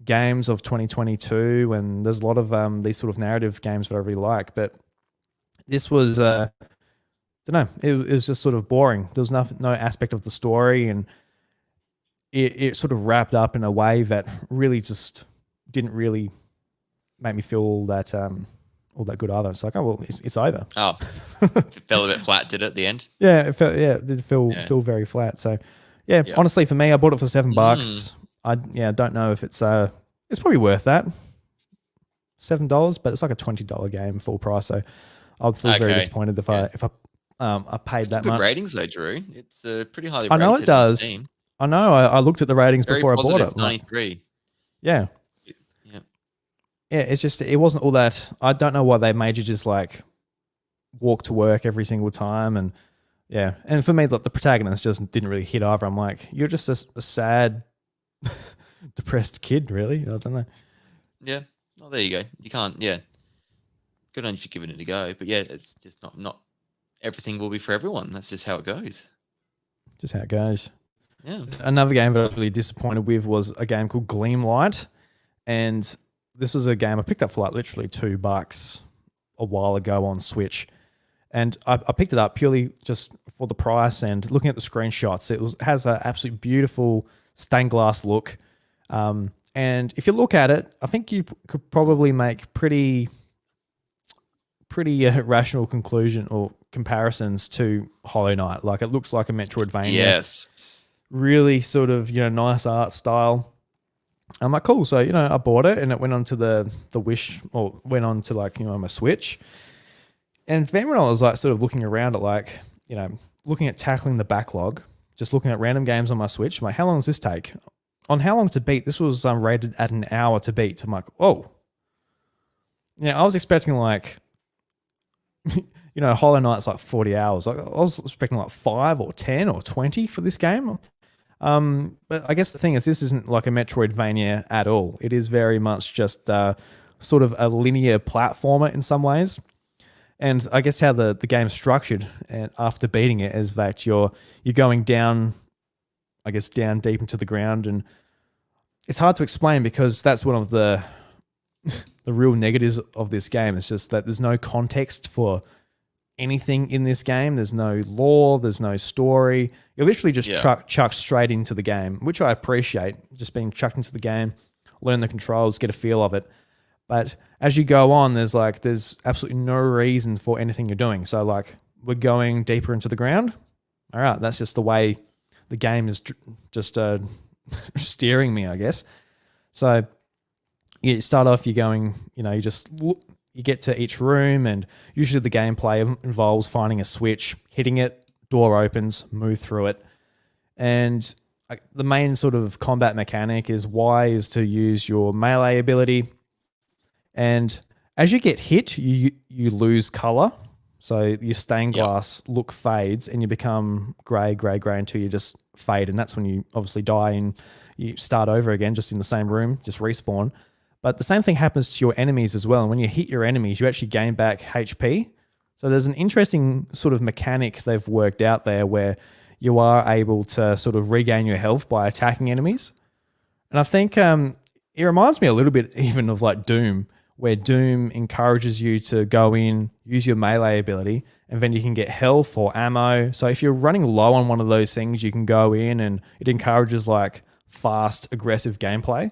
A: games of 2022, and there's a lot of these sort of narrative games that I really like. But this was, I don't know, it was just sort of boring. There was no aspect of the story, and it sort of wrapped up in a way that really just didn't really make me feel all that good either. It's like, oh well, it's over.
B: Oh, it fell a bit flat, did it, at the end?
A: Yeah, it did feel very flat. So yeah, honestly, for me, I bought it for $7. I don't know if it's probably worth that $7, but it's like a $20 game full price. So I'd feel very disappointed if I paid that much.
B: Good ratings though, Drew. It's pretty highly rated.
A: I know it does. I know. I looked at the ratings before I bought it.
B: 93.
A: Yeah. Yeah, it's just, it wasn't all that. I don't know why they made you just like walk to work every single time. And yeah. And for me, like, the protagonist just didn't really hit either. I'm like, you're just a sad, depressed kid, really. I don't know.
B: Yeah. Oh, there you go. You can't, good on you for giving it a go. But yeah, it's just not everything will be for everyone. That's just how it goes.
A: Just how it goes.
B: Yeah.
A: Another game that I was really disappointed with was a game called Gleamlight. And this was a game I picked up for like literally $2 a while ago on Switch. And I picked it up purely just for the price, and looking at the screenshots, it has an absolutely beautiful stained glass look. And if you look at it, I think you could probably make pretty rational conclusion or comparisons to Hollow Knight. Like, it looks like a Metroidvania.
B: Yes.
A: Really sort of, nice art style. I'm like, cool. So, I bought it, and it went onto the Wish, or went on to like, my Switch. And then when I was like sort of looking around at like, looking at tackling the backlog, just looking at random games on my Switch, I'm like, how long does this take? On how long to beat, this was rated at an hour to beat. I'm like, whoa. Yeah, I was expecting like, Hollow Knight's like 40 hours. Like, I was expecting like 5 or 10 or 20 for this game. But I guess the thing is, this isn't like a Metroidvania at all. It is very much just sort of a linear platformer in some ways. And I guess how the game's structured, and after beating it, is that you're going down, I guess, down deep into the ground, and it's hard to explain because that's one of the real negatives of this game. It's just that there's no context for anything in this game. There's no lore. There's no story. You're literally just chucked straight into the game, which I appreciate. Just being chucked into the game, learn the controls, get a feel of it. But as you go on, there's absolutely no reason for anything you're doing. So like, we're going deeper into the ground. All right, that's just the way the game is just steering me, I guess. So you start off, you're going, you get to each room, and usually the gameplay involves finding a switch, hitting it, door opens, move through it. And the main sort of combat mechanic is to use your melee ability. And as you get hit, you lose color. So your stained glass look fades, and you become grey until you just fade. And that's when you obviously die and you start over again, just in the same room, just respawn. But the same thing happens to your enemies as well. And when you hit your enemies, you actually gain back HP. So there's an interesting sort of mechanic they've worked out there where you are able to sort of regain your health by attacking enemies. And I think it reminds me a little bit even of like Doom, where Doom encourages you to go in, use your melee ability, and then you can get health or ammo. So if you're running low on one of those things, you can go in, and it encourages like fast, aggressive gameplay.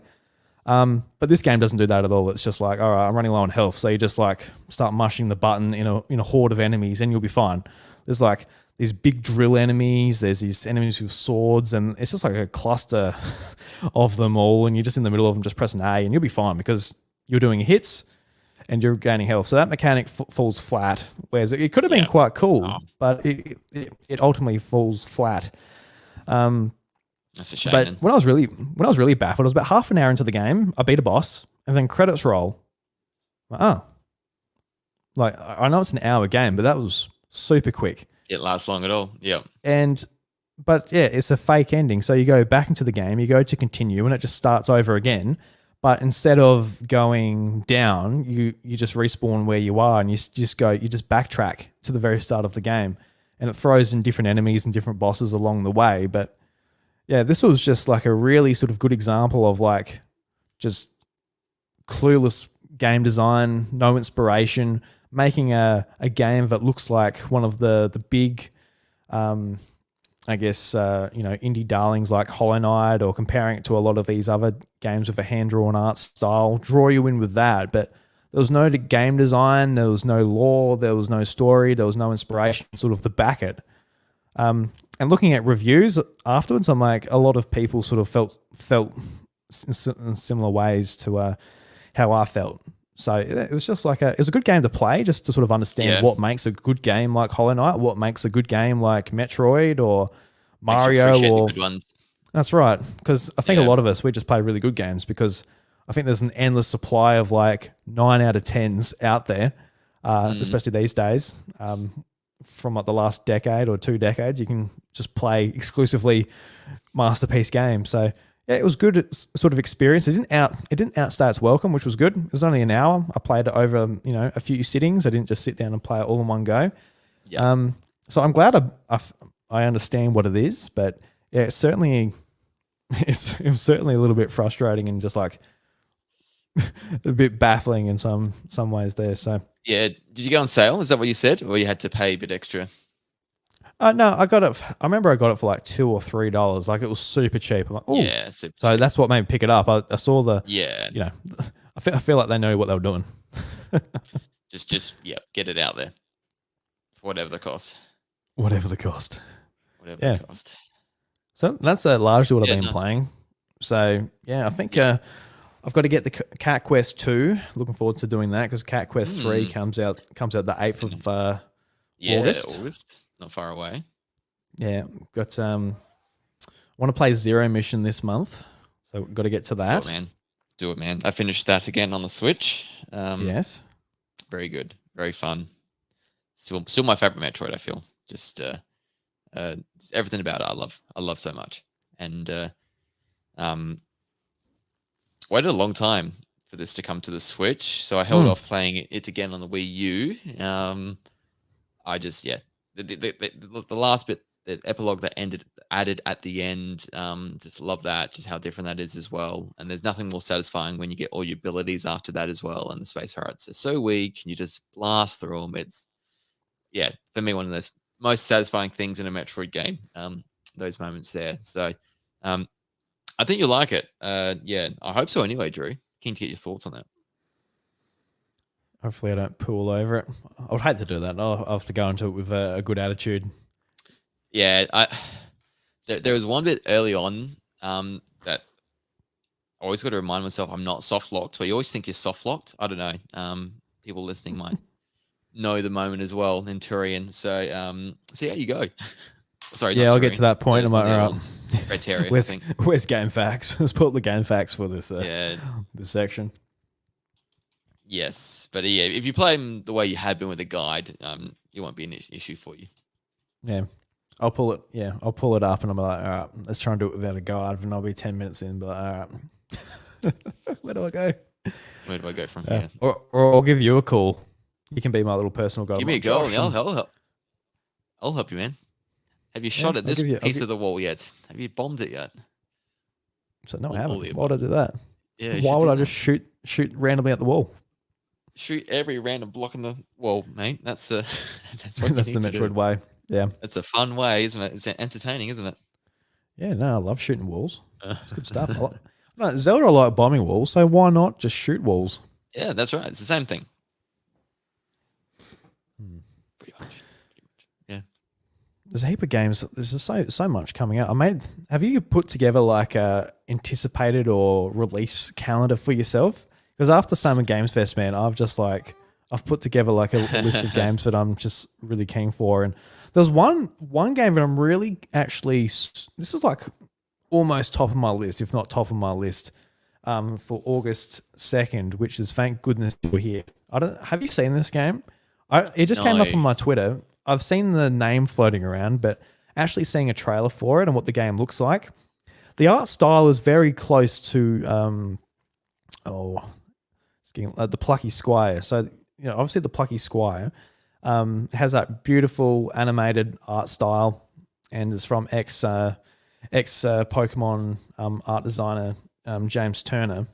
A: But this game doesn't do that at all. It's just like, all right, I'm running low on health. So you just like start mushing the button in a horde of enemies, and you'll be fine. There's like these big drill enemies. There's these enemies with swords, and it's just like a cluster of them all. And you're just in the middle of them, just pressing A, and you'll be fine because you're doing hits and you're gaining health. So that mechanic falls flat. Whereas it could have been quite cool, but it ultimately falls flat.
B: That's a shame.
A: But when I was really baffled, I was about half an hour into the game. I beat a boss, and then credits roll. Like I know it's an hour game, but that was super quick.
B: It lasts long at all. Yeah.
A: But it's a fake ending. So you go back into the game, you go to continue, and it just starts over again. But instead of going down, you just respawn where you are, and you just backtrack to the very start of the game, and it throws in different enemies and different bosses along the way. But yeah, this was just like a really sort of good example of like just clueless game design, no inspiration, making a game that looks like one of the big, I guess, indie darlings like Hollow Knight, or comparing it to a lot of these other games with a hand-drawn art style, draw you in with that. But there was no game design, there was no lore, there was no story, there was no inspiration sort of to back it. And looking at reviews afterwards, I'm like, a lot of people sort of felt in similar ways to how I felt. So it was just like it was a good game to play, just to sort of understand what makes a good game like Hollow Knight, what makes a good game like Metroid or Mario or
B: good ones.
A: That's right, because I think a lot of us, we just play really good games because I think there's an endless supply of like 9 out of 10s out there, especially these days. From like the last decade or 2 decades, you can just play exclusively masterpiece games. So yeah, it was good sort of experience. It didn't outstay its welcome, which was good. It was only an hour. I played it over a few sittings. I didn't just sit down and play it all in one go. Yeah. So I'm glad I understand what it is, but yeah, it was certainly a little bit frustrating and just like a bit baffling in some ways there. So
B: yeah, did you go on sale? Is that what you said, or you had to pay a bit extra?
A: No, I got it. I remember I got it for like $2 or $3. Like it was super cheap. I'm like, oh,
B: yeah, super
A: so
B: cheap.
A: That's what made me pick it up. I saw the I feel like they know what they were doing.
B: just get it out there for whatever the cost.
A: Whatever the cost.
B: Whatever the cost.
A: So that's largely what I've been playing. So yeah, I think I've got to get the Cat Quest 2. Looking forward to doing that because Cat Quest 3 comes out the 8th of August.
B: Not far away.
A: Yeah, got want to play Zero Mission this month, so got to get to that.
B: Do it, man. I finished that again on the Switch.
A: Yes,
B: very good, very fun. Still my favorite Metroid. I feel just everything about it. I love so much. and waited a long time for this to come to the Switch, so I held off playing it again on the Wii U. I just the last bit, the epilogue that added at the end, just love that, just how different that is as well. And there's nothing more satisfying when you get all your abilities after that as well. And the space pirates are so weak, and you just blast through them. It's for me one of those most satisfying things in a Metroid game. Those moments there. So I think you'll like it. I hope so anyway, Drew. Keen to get your thoughts on that.
A: Hopefully I don't pool over it. I would hate to do that. I'll have to go into it with a good attitude.
B: Yeah, there was one bit early on that I always got to remind myself I'm not soft locked, but you always think you're soft locked. I don't know. People listening might know the moment as well in Turian. So see how you go. Sorry,
A: yeah, I'll get to that point.
B: Red Terrier,
A: where's game facts? Let's pull up the game facts for this this section.
B: Yes, but if you play them the way you had been with a guide, it won't be an issue for you.
A: Yeah, I'll pull it. Yeah, I'll pull it up, and I'm like, all right, let's try and do it without a guide, and I'll be 10 minutes in. But all right, where do I go?
B: Where do I go from here?
A: Or I'll give you a call. You can be my little personal guide.
B: Give me a go. I'll help you, man. Have you shot at this piece of the wall yet? Have you bombed it yet?
A: So no, I haven't. Why would I do that?
B: Yeah.
A: Why would I just shoot randomly at the wall?
B: Shoot every random block in the wall, mate. That's the
A: Metroid way. Yeah,
B: it's a fun way, isn't it? It's entertaining, isn't it?
A: Yeah, no, I love shooting walls. It's good stuff. Zelda, I like bombing walls, so why not just shoot walls?
B: Yeah, that's right. It's the same thing. Pretty much. Yeah.
A: There's a heap of games. There's just so much coming out. Have you put together like a anticipated or release calendar for yourself? Because after Summer Games Fest, man, I've put together like a list of games that I'm just really keen for. And there's one game that I'm really this is like almost top of my list, if not top of my list, for August 2nd, which is Thank Goodness You're Here. Have you seen this game? It just came up on my Twitter. I've seen the name floating around, but actually seeing a trailer for it and what the game looks like, the art style is very close to the Plucky Squire. So, obviously the Plucky Squire has that beautiful animated art style, and is from ex Pokemon art designer James Turner.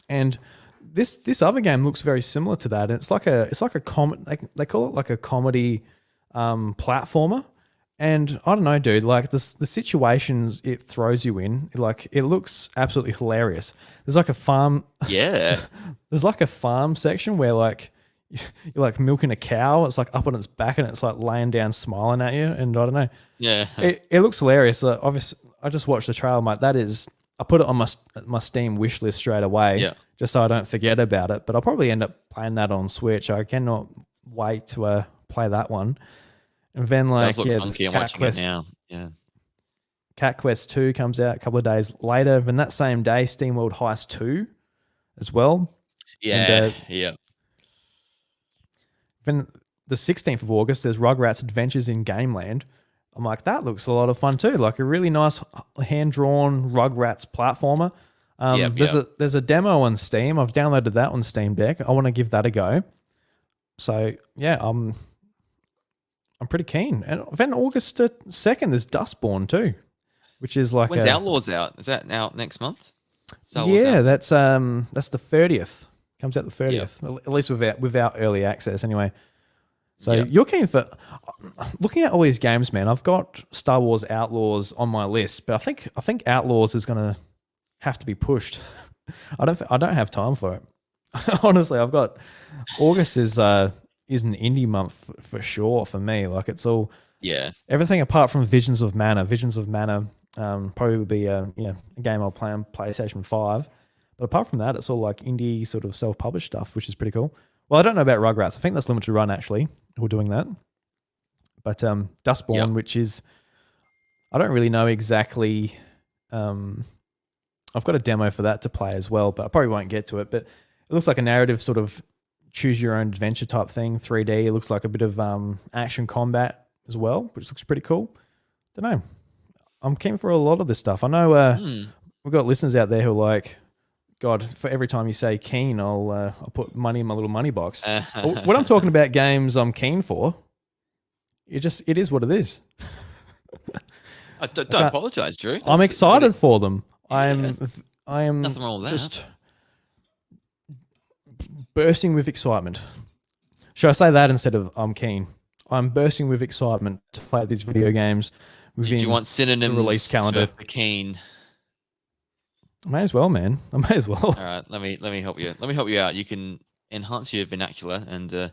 A: And this other game looks very similar to that. It's like a they call it like a comedy platformer. And I don't know, dude, like the situations it throws you in, like it looks absolutely hilarious. There's like a farm.
B: Yeah.
A: There's like a farm section where like you're like milking a cow. It's like up on its back and it's like laying down smiling at you. And I don't know.
B: Yeah.
A: It looks hilarious. Obviously, I just watched the trailer. I'm like, I put it on my Steam wish list straight away, just so I don't forget about it. But I'll probably end up playing that on Switch. I cannot wait to play that one. And then like
B: Cat Quest, now. Yeah.
A: Cat Quest 2 comes out a couple of days later. Then that same day, SteamWorld Heist 2 as well.
B: Yeah.
A: Then the 16th of August, there's Rugrats Adventures in Gameland. I'm like, that looks a lot of fun too. Like a really nice hand-drawn Rugrats platformer. There's a demo on Steam. I've downloaded that on Steam Deck. I want to give that a go. So yeah, I'm pretty keen. And then August 2nd, there's Dustborn too, which is like
B: when's Outlaws out? Is that out next month?
A: That's the 30th. Comes out the 30th. At least without early access anyway. So you're keen for looking at all these games, man. I've got Star Wars Outlaws on my list, but I think Outlaws is gonna have to be pushed. I don't have time for it. Honestly, I've got August is an indie month for sure for me. Like it's all everything apart from Visions of Mana. Visions of Mana probably would be a game I'll play on PlayStation 5. But apart from that, it's all like indie sort of self-published stuff, which is pretty cool. Well, I don't know about Rugrats. I think that's limited run actually. Who are doing that? But Dustborn, which is I don't really know exactly. I've got a demo for that to play as well, but I probably won't get to it. But it looks like a narrative sort of choose your own adventure type thing, 3D. It looks like a bit of action combat as well, which looks pretty cool. Don't know. I'm keen for a lot of this stuff. I know we've got listeners out there who are like, God, for every time you say keen, I'll put money in my little money box. When I'm talking about games I'm keen for, it is what it is.
B: Don't apologize, Drew.
A: I'm excited for them.
B: Yeah.
A: I am
B: Nothing wrong with
A: just bursting with excitement. Should I say that instead of I'm keen? I'm bursting with excitement to play these video games.
B: Do you want synonyms
A: the release calendar
B: for keen?
A: I may as well, man. I may as well.
B: All right, let me help you. Let me help you out. You can enhance your vernacular and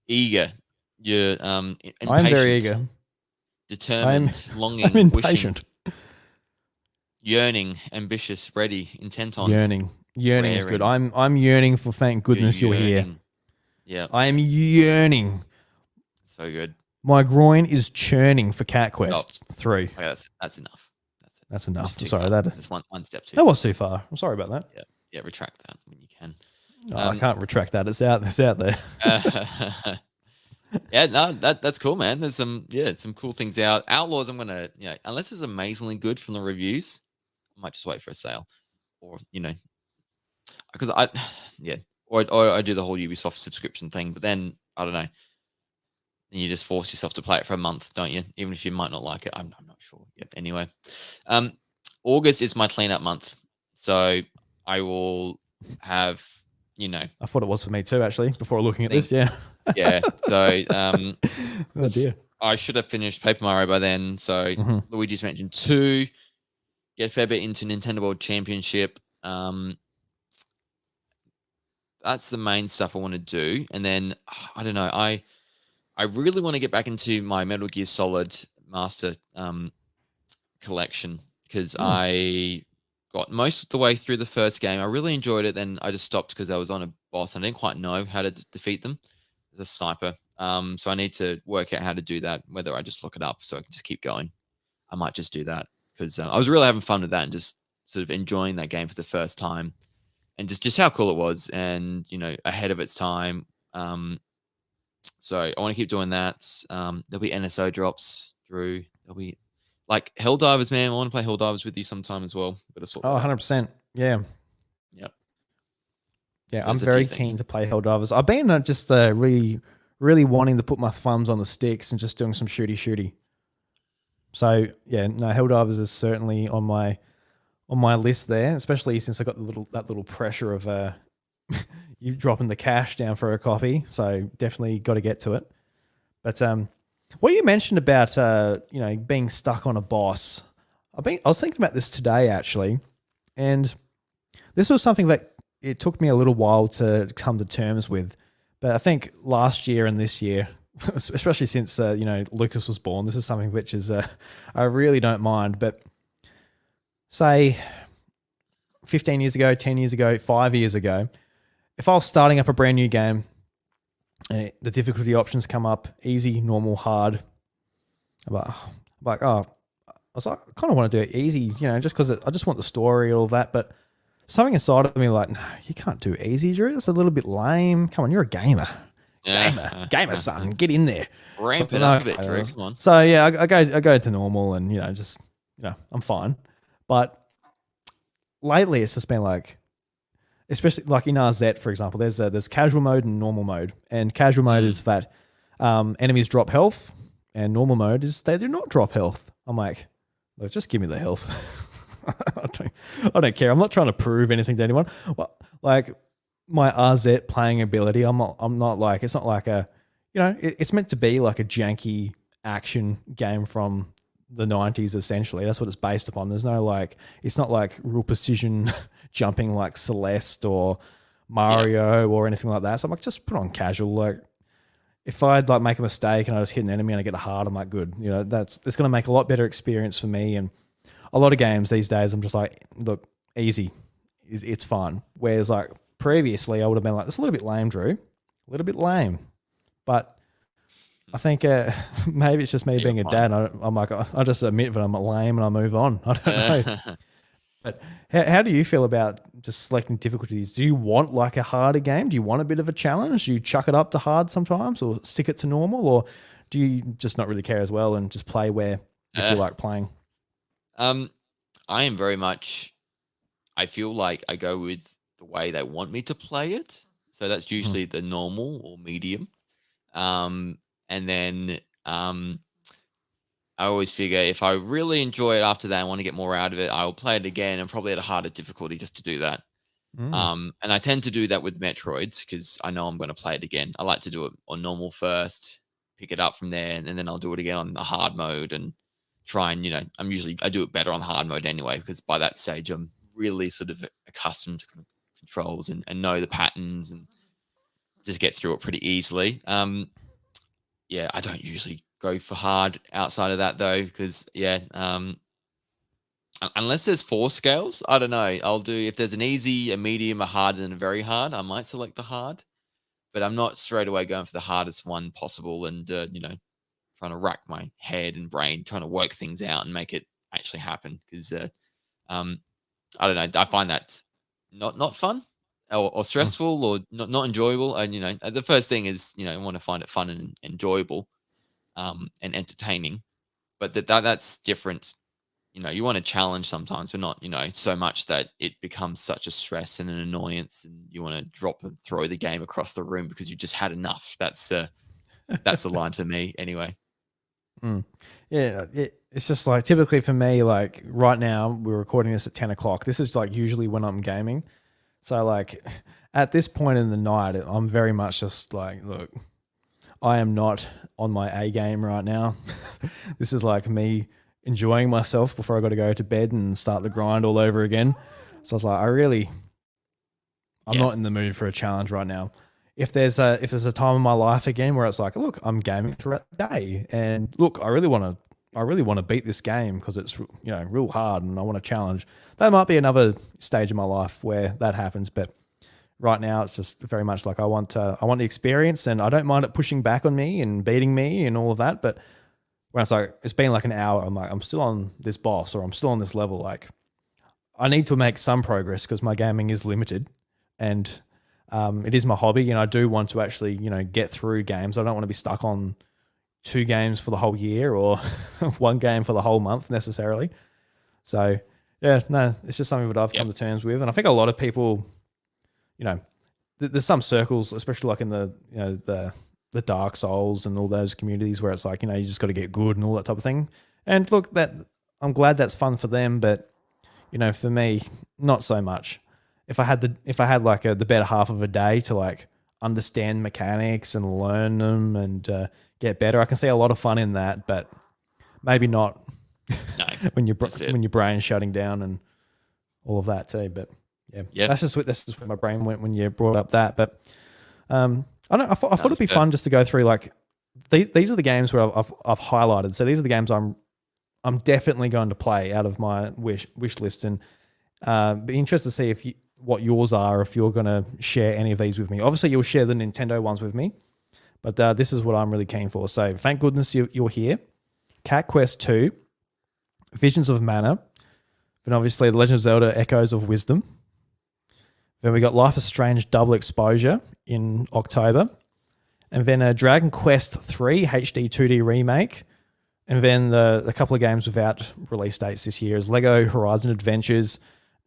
B: eager. You're impatient,
A: I'm very eager.
B: Determined, longing,
A: I'm impatient.
B: Wishing, yearning, ambitious, ready, intent on.
A: Yearning is good. I'm yearning for thank goodness you're here.
B: Yeah.
A: I am yearning.
B: So good.
A: My groin is churning for Cat Quest 3.
B: Okay, that's enough.
A: That's enough.
B: Too
A: Sorry,
B: far.
A: that
B: That's one step too.
A: That was too far. I'm sorry about that.
B: Yeah. Retract that when you can.
A: I can't retract that. It's out there.
B: Yeah, no, that's cool, man. There's some cool things out. Outlaws, I'm gonna, unless it's amazingly good from the reviews, I might just wait for a sale, or because or I do the whole Ubisoft subscription thing. But then I don't know. And you just force yourself to play it for a month, don't you? Even if you might not like it. I'm not sure yet. Anyway, August is my cleanup month, so I will have,
A: I thought it was for me too, actually, before looking at this. Yeah.
B: Yeah. So,
A: oh dear.
B: I should have finished Paper Mario by then. So Luigi's Mansion 2, get a fair bit into Nintendo World Championship. That's the main stuff I want to do. And then I don't know. I really want to get back into my Metal Gear Solid Master collection, because I got most of the way through the first game. I really enjoyed it. Then I just stopped because I was on a boss and I didn't quite know how to defeat them as a sniper. So I need to work out how to do that, whether I just look it up so I can just keep going. I might just do that because I was really having fun with that and just sort of enjoying that game for the first time, and just how cool it was, and ahead of its time. So I want to keep doing that. There'll be NSO drops, Drew. There'll be like Helldivers, man. I want to play Helldivers with you sometime as well. Better sort that out.
A: 100%. Yeah.
B: Yep.
A: Yeah, I'm very keen to play Helldivers. I've been just really wanting to put my thumbs on the sticks and just doing some shooty. So yeah, no, Helldivers is certainly on my list there, especially since I got that little pressure of you dropping the cash down for a copy. So definitely got to get to it. But what you mentioned about being stuck on a boss, I was thinking about this today actually, and this was something that it took me a little while to come to terms with. But I think last year and this year, especially since Lucas was born, this is something which is I really don't mind. But say 15 years ago, 10 years ago, 5 years ago, if I was starting up a brand new game and the difficulty options come up, easy, normal, hard, I kind of want to do it easy, just because I just want the story, all that. But something inside of me like, no, you can't do easy, Drew. That's a little bit lame. Come on, you're a gamer. Gamer son, get in there.
B: Ramp it up a bit, Drew. Come on.
A: So yeah, I go to normal, and I'm fine. But lately, it's just been like, especially like in RZ, for example, there's casual mode and normal mode. And casual mode is that enemies drop health, and normal mode is they do not drop health. I'm like, let's just give me the health. I don't care. I'm not trying to prove anything to anyone. Well, like my RZ playing ability, I'm not like, it's not like it's meant to be like a janky action game from the 90s, essentially. That's what it's based upon. There's no it's not like real precision jumping like Celeste or Mario or anything like that. So I'm like, just put on casual. Like if I'd like make a mistake and I just hit an enemy and I get a heart, I'm like, good. It's going to make a lot better experience for me. And a lot of games these days, I'm just like, look, easy. It's fun. Whereas like previously I would have been like, it's a little bit lame, Drew. A little bit lame. But I think maybe it's just me being a dad. I'm like, I just admit that I'm lame and I move on. I don't know. But how do you feel about just selecting difficulties? Do you want like a harder game? Do you want a bit of a challenge? Do you chuck it up to hard sometimes or stick it to normal? Or do you just not really care as well and just play where you feel like playing?
B: I am very much. I feel like I go with the way they want me to play it. So that's
A: Mhm.
B: usually the normal or medium. And then I always figure if I really enjoy it after that, I want to get more out of it, I'll play it again and probably at a harder difficulty just to do that.
A: Mm.
B: And I tend to do that with Metroids because I know I'm going to play it again. I like to do it on normal first, pick it up from there, and then I'll do it again on the hard mode and try and, I do it better on hard mode anyway because by that stage I'm really sort of accustomed to the controls and know the patterns and just get through it pretty easily. Yeah, I don't usually go for hard outside of that though because unless there's 4 scales, I don't know. I'll do if there's an easy, a medium, a hard, and a very hard, I might select the hard, but I'm not straight away going for the hardest one possible and, trying to rack my head and brain, trying to work things out and make it actually happen. Because um, I don't know. I find that not fun or
A: Mm.
B: stressful or not enjoyable. And, the first thing is, I want to find it fun and enjoyable and entertaining. But that's different. You want a challenge sometimes, but not, so much that it becomes such a stress and an annoyance, and you want to drop and throw the game across the room because you just had enough. That's the line for me, anyway.
A: Mm. Yeah, it's just like typically for me, like right now we're recording this at 10 o'clock. This is like usually when I'm gaming. So like at this point in the night, I'm very much just like, look, I am not on my A game right now. This is like me enjoying myself before I got to go to bed and start the grind all over again. So I was like, I'm
B: Yeah.
A: not in the mood for a challenge right now. If there's a time in my life again where it's like, look, I'm gaming throughout the day, and look, I really want to beat this game because it's real hard, and I want a challenge. That might be another stage in my life where that happens, but right now it's just very much like I want the experience, and I don't mind it pushing back on me and beating me and all of that. But when it's like it's been like an hour, I'm like I'm still on this boss or I'm still on this level. Like I need to make some progress because my gaming is limited, and it is my hobby, and I do want to actually get through games. I don't want to be stuck on 2 games for the whole year or 1 game for the whole month necessarily. So yeah, no, it's just something that I've come to terms with, and I think a lot of people, there's some circles, especially like in the Dark Souls and all those communities where it's like you just got to get good and all that type of thing. And look, that I'm glad that's fun for them, but for me, not so much. If I had like the better half of a day to like understand mechanics and learn them and get better, I can see a lot of fun in that. But maybe not
B: No,
A: when your brain's shutting down and all of that too. But yeah, that's just where my brain went when you brought up that. But I don't know. I thought it'd be fun just to go through like these are the games where I've highlighted. So these are the games I'm definitely going to play out of my wish list, and be interested to see what yours are, if you're going to share any of these with me. Obviously, you'll share the Nintendo ones with me, but this is what I'm really keen for. So thank goodness you're here. Cat Quest 2, Visions of Mana, then obviously The Legend of Zelda Echoes of Wisdom. Then we got Life is Strange Double Exposure in October. And then Dragon Quest 3 HD 2D Remake. And then a couple of games without release dates this year is Lego Horizon Adventures,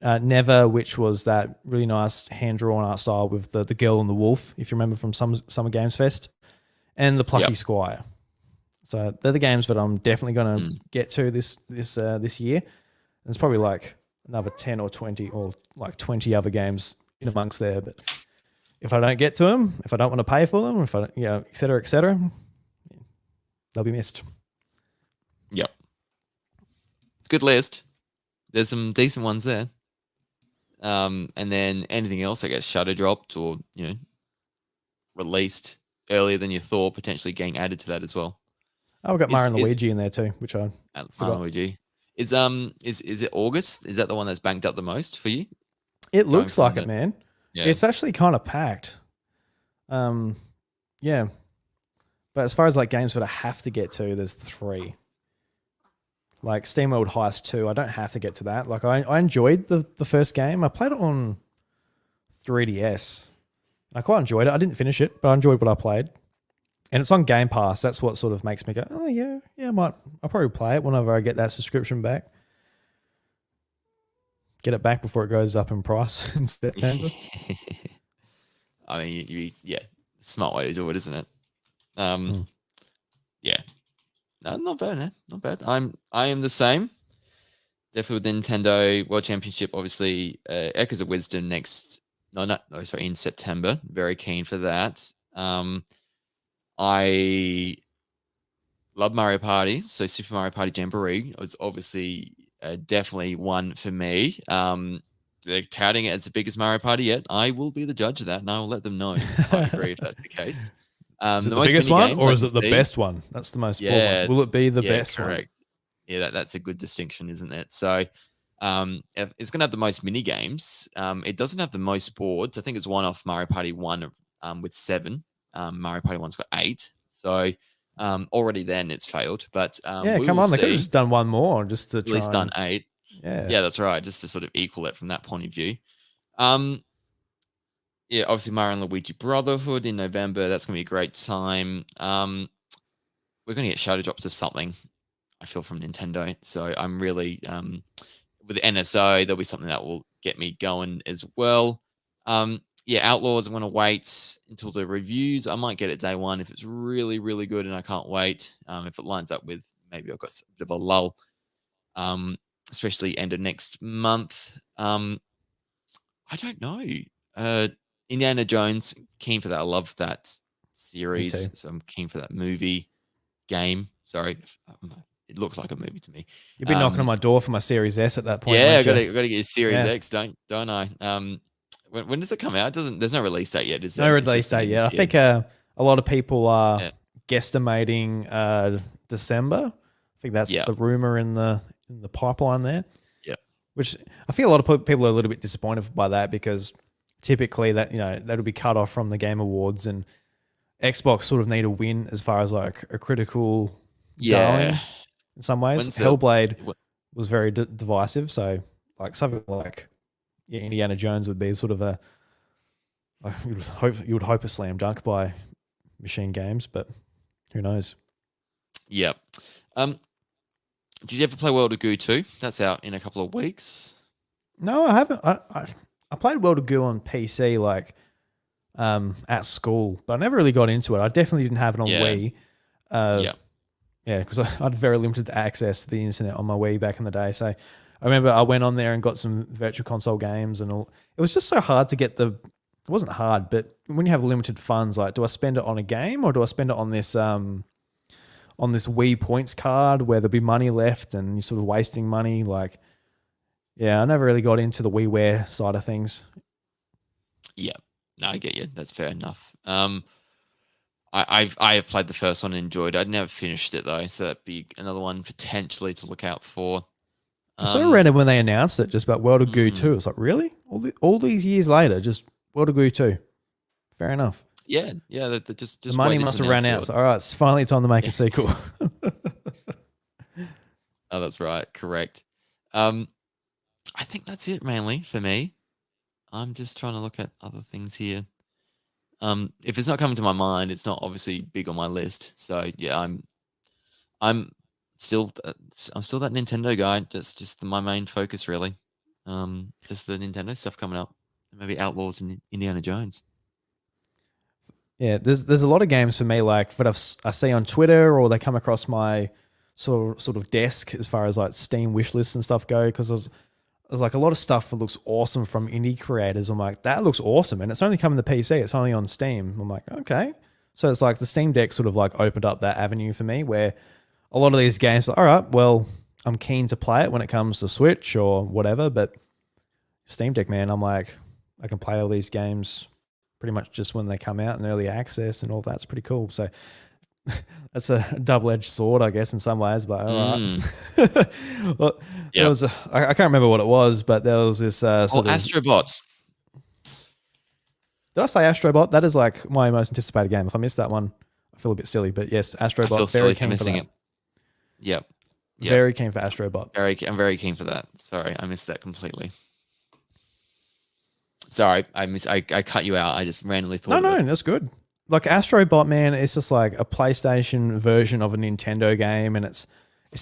A: Never, which was that really nice hand-drawn art style with the girl and the wolf, if you remember from Summer Games Fest, and The Plucky Squire. So they're the games that I'm definitely going to get to this year. There's probably like another 10 or 20 or like 20 other games in amongst there. But if I don't get to them, if I don't want to pay for them, if I, et cetera, they'll be missed.
B: Yep. It's a good list. There's some decent ones there. And then anything else, I guess, shadow dropped or, released earlier than you thought, potentially getting added to that as well.
A: Oh, we've got Mario and Luigi in there too, which I forgot.
B: Luigi. Is it August? Is that the one that's banked up the most for you?
A: It looks like it, man.
B: Yeah.
A: It's actually kind of packed. Yeah. But as far as like games that I have to get to, there's 3. Like SteamWorld Heist 2, I don't have to get to that. Like I enjoyed the first game. I played it on 3DS. I quite enjoyed it. I didn't finish it, but I enjoyed what I played. And it's on Game Pass. That's what sort of makes me go, oh yeah, I'll probably play it whenever I get that subscription back. get it back before it goes up in price in September.
B: I mean, yeah, smart way to do it, isn't it? Yeah, no, not bad, man. Not bad. I am the same. Definitely with Nintendo World Championship, obviously, Echoes of Wisdom in September. Very keen for that. I love Mario Party, so Super Mario Party Jamboree was obviously definitely one for me. They're touting it as the biggest Mario Party yet. I will be the judge of that, and I will let them know if I agree if that's the case.
A: Is it the biggest one, or is it the best one? That's the most important. Will it be the best
B: correct.
A: one?
B: Yeah, that's a good distinction, isn't it? So it's going to have the most mini games. It doesn't have the most boards. I think it's one off Mario Party 1 with 7. Mario Party 1's got 8. So already then it's failed. But
A: yeah, come on. They could have just done one more just to try.
B: At least done 8.
A: Yeah,
B: that's right. Just to sort of equal it from that point of view. Yeah, obviously Mario and Luigi Brotherhood in November. That's going to be a great time. We're going to get shadow drops of something, I feel, from Nintendo. So I'm really, with the NSO, there'll be something that will get me going as well. Yeah, Outlaws, I'm going to wait until the reviews. I might get it day one if it's really, really good and I can't wait. If it lines up with maybe I've got a bit of a lull, especially end of next month. I don't know. Indiana Jones, keen for that. I love that series. So I'm keen for that movie game. Sorry. It looks like a movie to me.
A: You've been knocking on my door for my Series S at that point.
B: Yeah, I got to get a Series X, don't I? When does it come out? There's no release date yet, is there?
A: No release date yet. I think a lot of people are guesstimating December. I think that's the rumor in the pipeline there.
B: Yeah.
A: Which I think a lot of people are a little bit disappointed by that, because typically that'll be cut off from the Game Awards, and Xbox sort of need a win as far as like a critical darling in some ways. Hellblade was very divisive, so like something like Indiana Jones would be sort of you would hope a slam dunk by Machine Games, but who knows?
B: Yeah. Did you ever play World of Goo 2? That's out in a couple of weeks.
A: No, I haven't. I played World of Goo on PC like at school, but I never really got into it. I definitely didn't have it on Wii. Yeah, because I had very limited access to the internet on my Wii back in the day. So I remember I went on there and got some virtual console games and all. It was just so hard to get it wasn't hard, but when you have limited funds, like, do I spend it on a game or do I spend it on this Wii points card where there'll be money left and you're sort of wasting money? Like, yeah, I never really got into the WiiWare side of things.
B: Yeah, no, I get you. That's fair enough. I have played the first one and enjoyed it. I'd never finished it though, so that'd be another one potentially to look out for.
A: I sort of read it when they announced it, just about World of Goo 2. It's like, really? All these years later, just World of Goo 2. Fair enough.
B: Yeah. Just
A: the money must have ran out. So, all right, it's finally time to make a sequel.
B: Oh, that's right. Correct. I think that's it mainly for me. I'm just trying to look at other things here. If it's not coming to my mind, it's not obviously big on my list. So yeah, I'm still that Nintendo guy. Just my main focus really. Just the Nintendo stuff coming up. Maybe Outlaws and Indiana Jones.
A: Yeah, there's a lot of games for me like that I see on Twitter or they come across my sort of desk as far as like Steam wish lists and stuff go, because there's like a lot of stuff that looks awesome from indie creators. I'm like, that looks awesome, and it's only coming to PC. It's only on Steam. I'm like, okay. So it's like the Steam Deck sort of like opened up that avenue for me where a lot of these games are, all right, well, I'm keen to play it when it comes to Switch or whatever, but Steam Deck, man, I'm like, I can play all these games pretty much just when they come out in early access and all that's pretty cool. So that's a double-edged sword, I guess, in some ways, but all right. Well, there was I can't remember what it was, but there was this sort of
B: Astrobots.
A: Did I say Astrobot? That is like my most anticipated game. If I missed that one, I feel a bit silly, but yes, Astrobot. Very keen for that.
B: Yep.
A: Very keen for Astrobot.
B: I'm very keen for that. Sorry, I missed that completely. Sorry, I cut you out. I just randomly thought.
A: No, that's good. Like Astrobot, man, it's just like a PlayStation version of a Nintendo game, and it's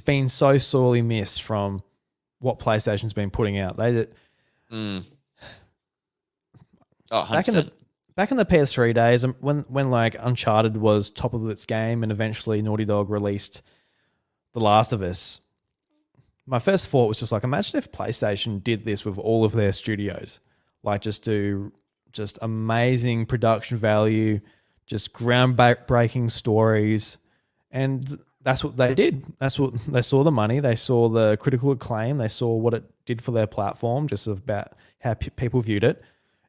A: been so sorely missed from what PlayStation's been putting out.
B: Mm. Oh,
A: Back in
B: 100%.
A: the PS3 days, when like Uncharted was top of its game, and eventually Naughty Dog released The Last of Us, my first thought was just like, imagine if PlayStation did this with all of their studios, like just do just amazing production value, just groundbreaking stories, and that's what they did. That's what they saw, the money, they saw the critical acclaim, they saw what it did for their platform, just about how people viewed it.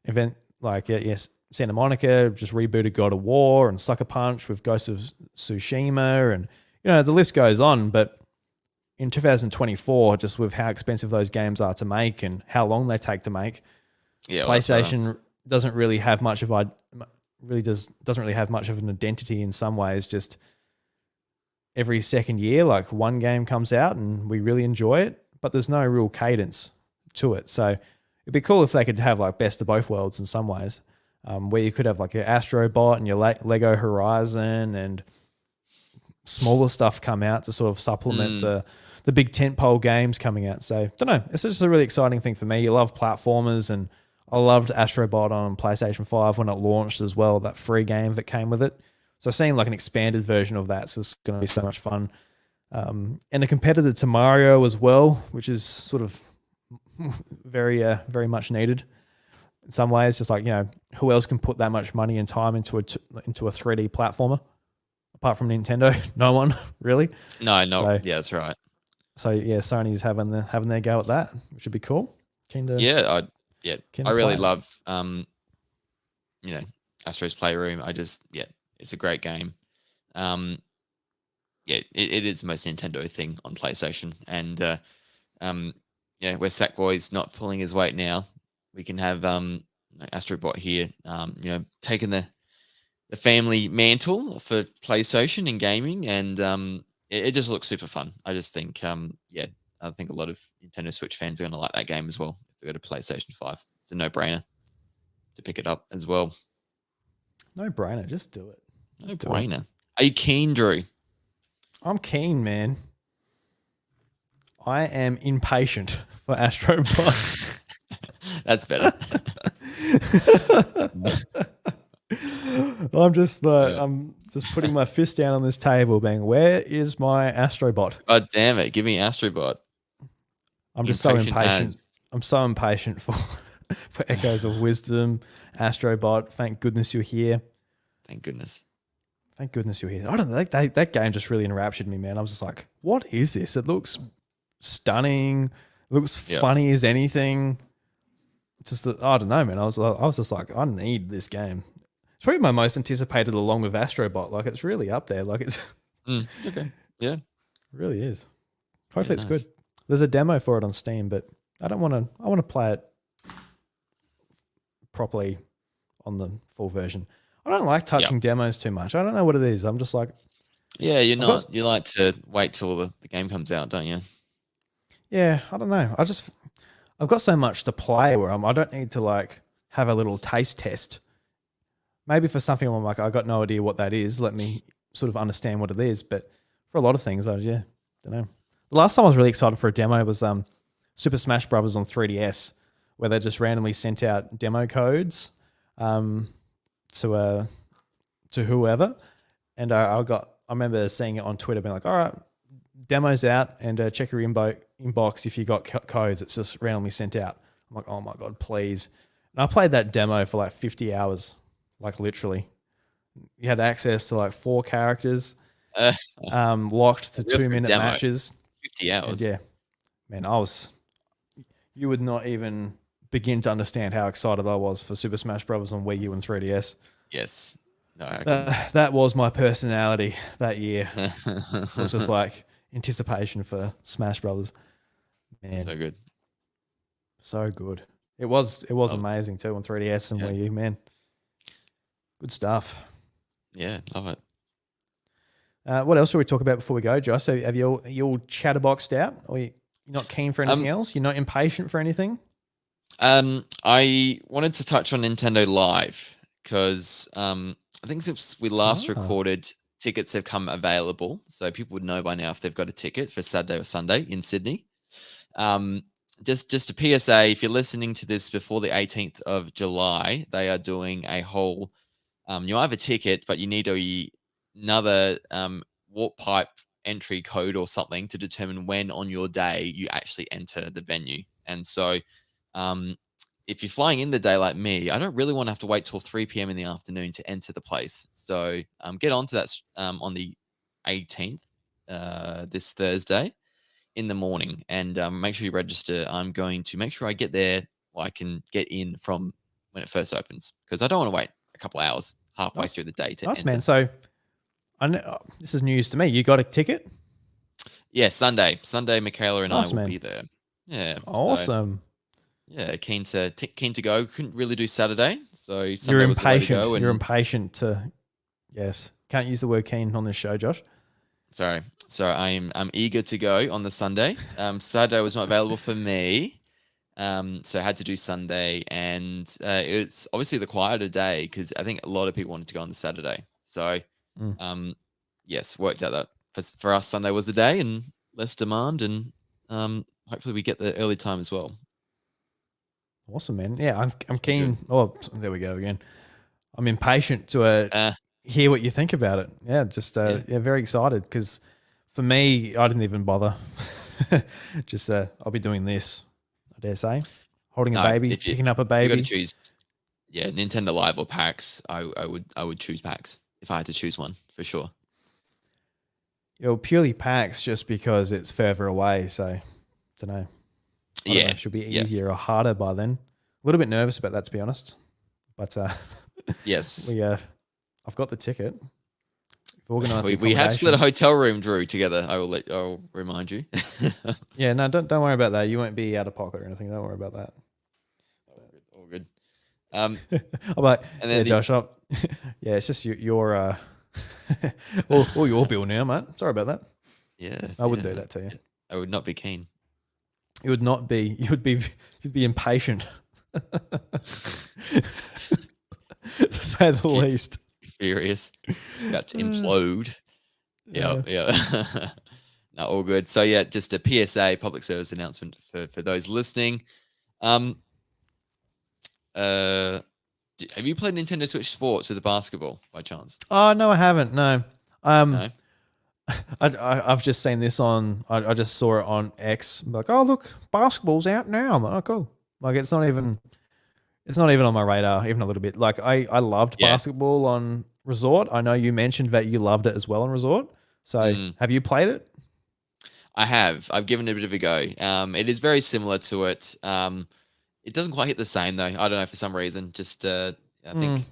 A: Event like yes, Santa Monica just rebooted God of War and Sucker Punch with Ghost of Tsushima, and the list goes on. But in 2024, just with how expensive those games are to make and how long they take to make, PlayStation doesn't really have much of doesn't really have much of an identity in some ways. Just every second year, like one game comes out and we really enjoy it, but there's no real cadence to it. So it'd be cool if they could have like best of both worlds in some ways, where you could have like your Astro Bot and your Lego Horizon and smaller stuff come out to sort of supplement the big tentpole games coming out. So I don't know. It's just a really exciting thing for me. You love platformers, and I loved Astro Bot on PlayStation 5 when it launched as well, that free game that came with it. So seeing like an expanded version of that's just going to be so much fun. And a competitor to Mario as well, which is sort of very much needed in some ways. Just like, who else can put that much money and time into a 3D platformer apart from Nintendo? No one really.
B: No. Yeah, that's right.
A: So yeah, Sony's having their go at that, which would be cool.
B: I really love Astro's Playroom. It's a great game. It is the most Nintendo thing on PlayStation, and where Sackboy's not pulling his weight now, we can have Astrobot here, taking the family mantle for PlayStation and gaming, and it just looks super fun. I just think, I think a lot of Nintendo Switch fans are going to like that game as well if they go to PlayStation 5. It's a no-brainer to pick it up as well.
A: No brainer, just do it.
B: No brainer. Are you keen, Drew?
A: I'm keen, man. I am impatient for Astrobot.
B: That's better.
A: I'm just putting my fist down on this table, being, where is my Astrobot?
B: God damn it! Give me Astrobot.
A: I'm just so impatient. I'm so impatient for Echoes of Wisdom, Astrobot. Thank goodness you're here.
B: Thank goodness.
A: Thank goodness you're here. I don't know. That game just really enraptured me, man. I was just like, what is this? It looks stunning. It looks funny as anything. I don't know, man. I was just like, I need this game. It's probably my most anticipated along with Astrobot. Like, it's really up there. Like, it's
B: okay. Yeah.
A: It really is. Hopefully it's good. There's a demo for it on Steam, but I want to play it properly on the full version. I don't like touching demos too much. I don't know what it is. I'm just like,
B: yeah, you're not. You like to wait till the game comes out, don't you?
A: Yeah, I don't know. I've got so much to play where I don't need to like have a little taste test. Maybe for something I'm like, I got no idea what that is. Let me sort of understand what it is. But for a lot of things, I don't know. The last time I was really excited for a demo was Super Smash Bros. On 3DS, where they just randomly sent out demo codes to whoever, and I remember seeing it on Twitter, being like, all right, demo's out, and check your inbox if you got codes. It's just randomly sent out. I'm like, oh my god, please! And I played that demo for like 50 hours, like literally. You had access to like 4 characters, locked to 2-minute matches.
B: 50 hours.
A: And man, you would not even begin to understand how excited I was for Super Smash Bros. On Wii U and 3DS.
B: Yes. No,
A: that was my personality that year. It was just like anticipation for Smash Brothers. Man,
B: so good.
A: So good. It was amazing too on 3DS and Wii U, man. Good stuff.
B: Yeah, love it.
A: What else should we talk about before we go, Josh? So have you all chatterboxed out? Or you're not keen for anything else? You're not impatient for anything?
B: I wanted to touch on Nintendo Live because I think since we last recorded, tickets have come available. So people would know by now if they've got a ticket for Saturday or Sunday in Sydney. just a PSA, if you're listening to this before the 18th of July, they are doing a whole you have a ticket, but you need another warp pipe entry code or something to determine when on your day you actually enter the venue. And so if you're flying in the day like me, I don't really want to have to wait till 3 p.m. in the afternoon to enter the place. So get onto that on the 18th, this Thursday in the morning, and make sure you register. I'm going to make sure I get there, or I can get in from when it first opens, because I don't want to wait a couple hours halfway through the day to enter.
A: Man. So I know, this is news to me. You got a ticket?
B: Yeah, Sunday, Michaela and I will be there. Yeah,
A: awesome.
B: So, keen to go. Couldn't really do Saturday, so Sunday
A: You're
B: was
A: impatient.
B: The way to go.
A: You're impatient to, yes. Can't use the word keen on this show, Josh.
B: Sorry. So I'm eager to go on the Sunday. Saturday was not available for me, so I had to do Sunday, and it's obviously the quieter day because I think a lot of people wanted to go on the Saturday. So, yes, worked out that for us Sunday was the day and less demand, and hopefully we get the early time as well.
A: Awesome, man. Yeah, I'm keen. Good. Oh, there we go again. I'm impatient to hear what you think about it. Yeah, just very excited because for me, I didn't even bother. Just I'll be doing this, I dare say, holding a baby, picking up a baby.
B: You got to choose, Nintendo Live or PAX. I would choose PAX if I had to choose one for sure.
A: Purely PAX just because it's further away. So I don't know. I don't know if it should be easier or harder by then. A little bit nervous about that, to be honest. But
B: yes,
A: I've got the ticket.
B: We have split a hotel room, Drew, together. I'll remind you.
A: Yeah, no, don't worry about that. You won't be out of pocket or anything. Don't worry about that.
B: All good.
A: I'm like, and then Josh, it's just your or your bill now, mate. Sorry about that.
B: Yeah,
A: I wouldn't do that to you.
B: I would not be keen.
A: You would not be. You'd be impatient, to say the least.
B: Furious, about to implode. Yeah. No, all good. So just a PSA, public service announcement for those listening. Have you played Nintendo Switch Sports with the basketball by chance?
A: Oh no, I haven't. No. No. I've just seen this on. I just saw it on X. I'm like, oh look, basketball's out now. I'm like, oh cool. Like it's not even on my radar, even a little bit. Like I loved basketball on Resort. I know you mentioned that you loved it as well on Resort. So have you played it?
B: I have. I've given it a bit of a go. It is very similar to it. It doesn't quite hit the same though. I don't know, for some reason. Just I think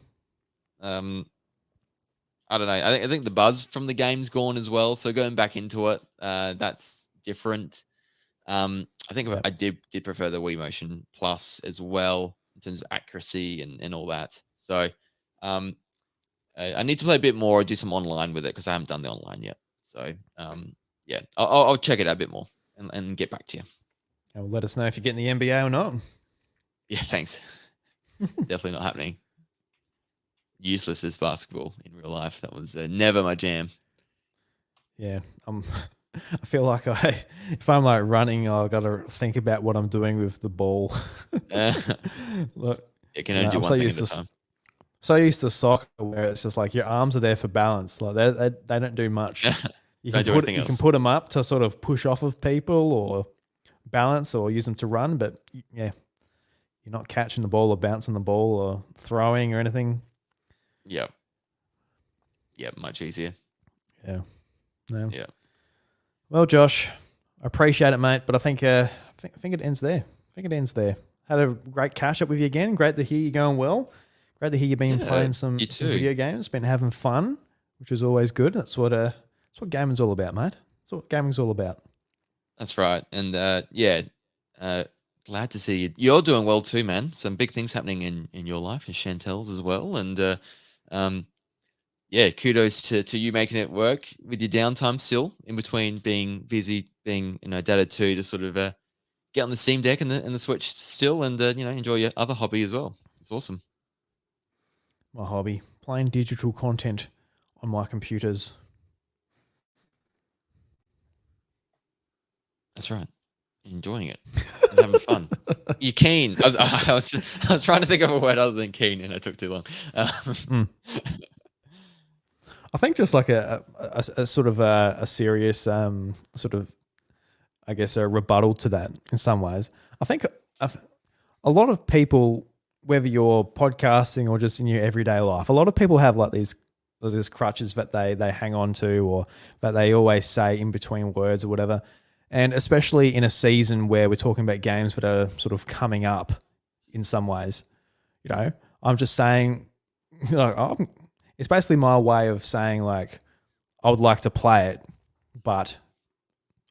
B: I don't know. I think the buzz from the game's gone as well. So going back into it, that's different. I think I did prefer the Wii Motion Plus as well in terms of accuracy and all that. So I need to play a bit more, do some online with it because I haven't done the online yet. So I'll check it out a bit more and get back to you.
A: Well, let us know if you're getting the NBA or not.
B: Yeah, thanks. Definitely not happening. Useless as basketball in real life. That was never my jam.
A: Yeah, I feel like if I'm like running, I've got to think about what I'm doing with the ball.
B: Look, it can only do one thing at a time.
A: So used to soccer where it's just like your arms are there for balance. Like they don't do much. You can put them up to sort of push off of people or balance or use them to run, but yeah, you're not catching the ball or bouncing the ball or throwing or anything.
B: Yep, much easier.
A: Yeah. No.
B: Yeah.
A: Well, Josh, I appreciate it, mate, but I think it ends there. Had a great catch up with you again. Great to hear you going well. Great to hear you've been playing some video games. Been having fun, which is always good. That's what gaming's all about, mate. That's what gaming's all about.
B: That's right. And glad to see you. You're doing well too, man. Some big things happening in your life and Chantel's as well. And kudos to you making it work with your downtime still in between being busy, being Data 2 to sort of get on the Steam Deck and the Switch still, and enjoy your other hobby as well. It's awesome.
A: My hobby, playing digital content on my computers.
B: That's right. Enjoying it. I'm having fun. You keen? I was trying to think of a word other than keen, and it took too long.
A: I think just like a sort of a serious sort of, I guess, a rebuttal to that in some ways. I think a lot of people, whether you're podcasting or just in your everyday life, a lot of people have like these crutches that they hang on to, or that they always say in between words or whatever. And especially in a season where we're talking about games that are sort of coming up in some ways, you know, I'm just saying, you know, it's basically my way of saying like, I would like to play it, but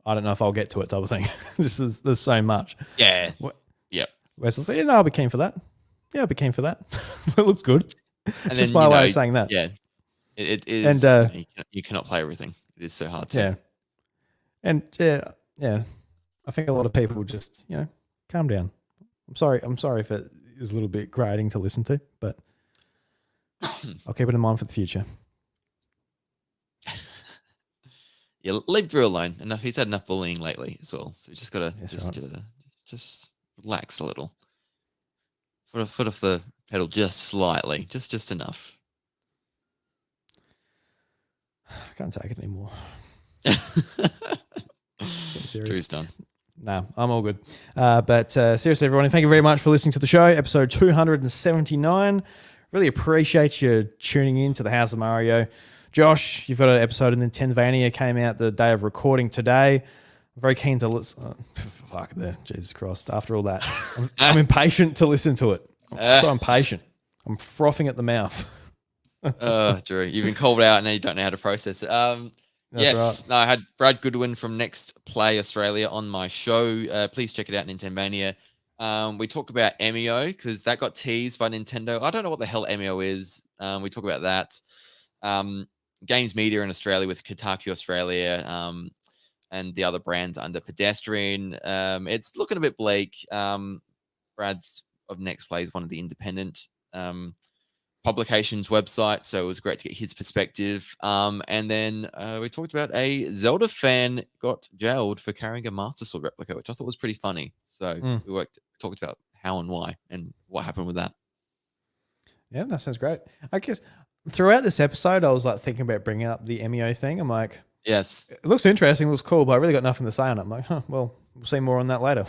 A: I don't know if I'll get to it type of thing. There's so much.
B: Yeah. Yep.
A: Whereas I'll say, no, I'll be keen for that. Yeah, I'll be keen for that. It looks good.
B: And
A: just my way of saying that.
B: Yeah. It is. And, you cannot play everything. It is so hard to.
A: Yeah. And yeah, I think a lot of people just, you know, calm down. I'm sorry if it is a little bit grating to listen to, but I'll keep it in mind for the future.
B: Yeah, leave Drew alone. Enough. He's had enough bullying lately as well. So we just gotta just relax a little. Foot off the pedal just slightly, just enough.
A: I can't take it anymore.
B: Drew's done.
A: No, I'm all good. But seriously, everyone, thank you very much for listening to the show, episode 279. Really appreciate you tuning in to the House of Mario. Josh, you've got an episode of Nintendvania, came out the day of recording today. I'm very keen to listen. Fuck there, Jesus Christ. After all that, I'm impatient to listen to it. I'm so impatient. I'm frothing at the mouth.
B: Drew, you've been called out and now you don't know how to process it. Yes, right. No, I had Brad Goodwin from Next Play Australia on my show. Please check it out, Nintendvania. We talk about MEO because that got teased by Nintendo. I don't know what the hell MEO is. We talk about that. Games Media in Australia with Kotaku Australia and the other brands under Pedestrian. It's looking a bit bleak. Brad's of Next Play is one of the independent publications website, so it was great to get his perspective. And then we talked about a Zelda fan got jailed for carrying a Master Sword replica, which I thought was pretty funny. So we talked about how and why and what happened with that.
A: Yeah, that sounds great. I guess throughout this episode, I was like thinking about bringing up the MEO thing. I'm like,
B: yes,
A: it looks interesting, it looks cool, but I really got nothing to say on it. I'm like, well, we'll see more on that later.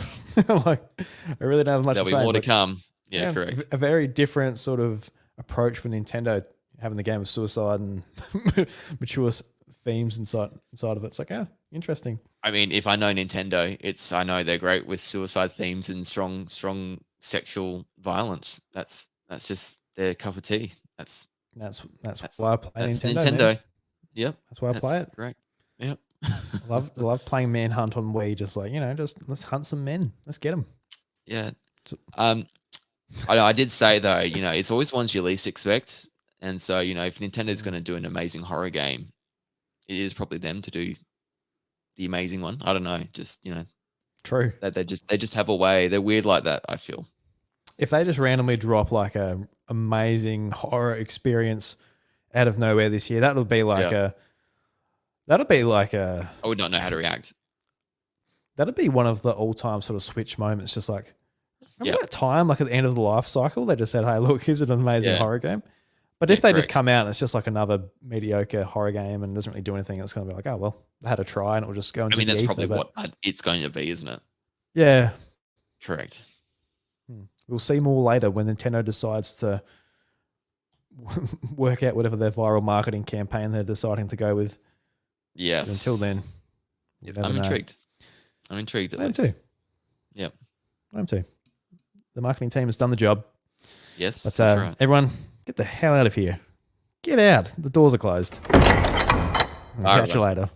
A: Like, I really don't have much to say.
B: There'll be more to come. Yeah, correct.
A: A very different sort of approach for Nintendo, having the game of suicide and mature themes inside of it. It's like, interesting.
B: I mean, if I know Nintendo, I know they're great with suicide themes and strong sexual violence. That's just their cup of tea. That's
A: why I play Nintendo.
B: Yep.
A: That's why I play it.
B: Great. Yep.
A: I love playing Manhunt on Wii. Just like, just let's hunt some men. Let's get them.
B: Yeah. I did say though, it's always ones you least expect, and so if Nintendo's going to do an amazing horror game, it is probably them to do the amazing one. I don't know, just
A: true
B: that they just have a way. They're weird like that. I feel
A: if they just randomly drop like a amazing horror experience out of nowhere this year, that'll be like I
B: would not know how to react.
A: That'd be one of the all-time sort of Switch moments. Just like. Remember that time, like at the end of the life cycle, they just said, hey, look, here's an amazing horror game. But if they just come out and it's just like another mediocre horror game and doesn't really do anything, it's going to be like, oh, well, they had a try and it'll just go into
B: that's probably what it's going to be, isn't it?
A: Yeah.
B: Correct.
A: We'll see more later when Nintendo decides to work out whatever their viral marketing campaign they're deciding to go with.
B: Yes.
A: But until then,
B: I'm intrigued. I'm intrigued at least.
A: I'm too.
B: Yep.
A: I'm too. The marketing team has done the job.
B: Yes,
A: but
B: that's right.
A: Everyone, get the hell out of here. Get out. The doors are closed. Catch you later.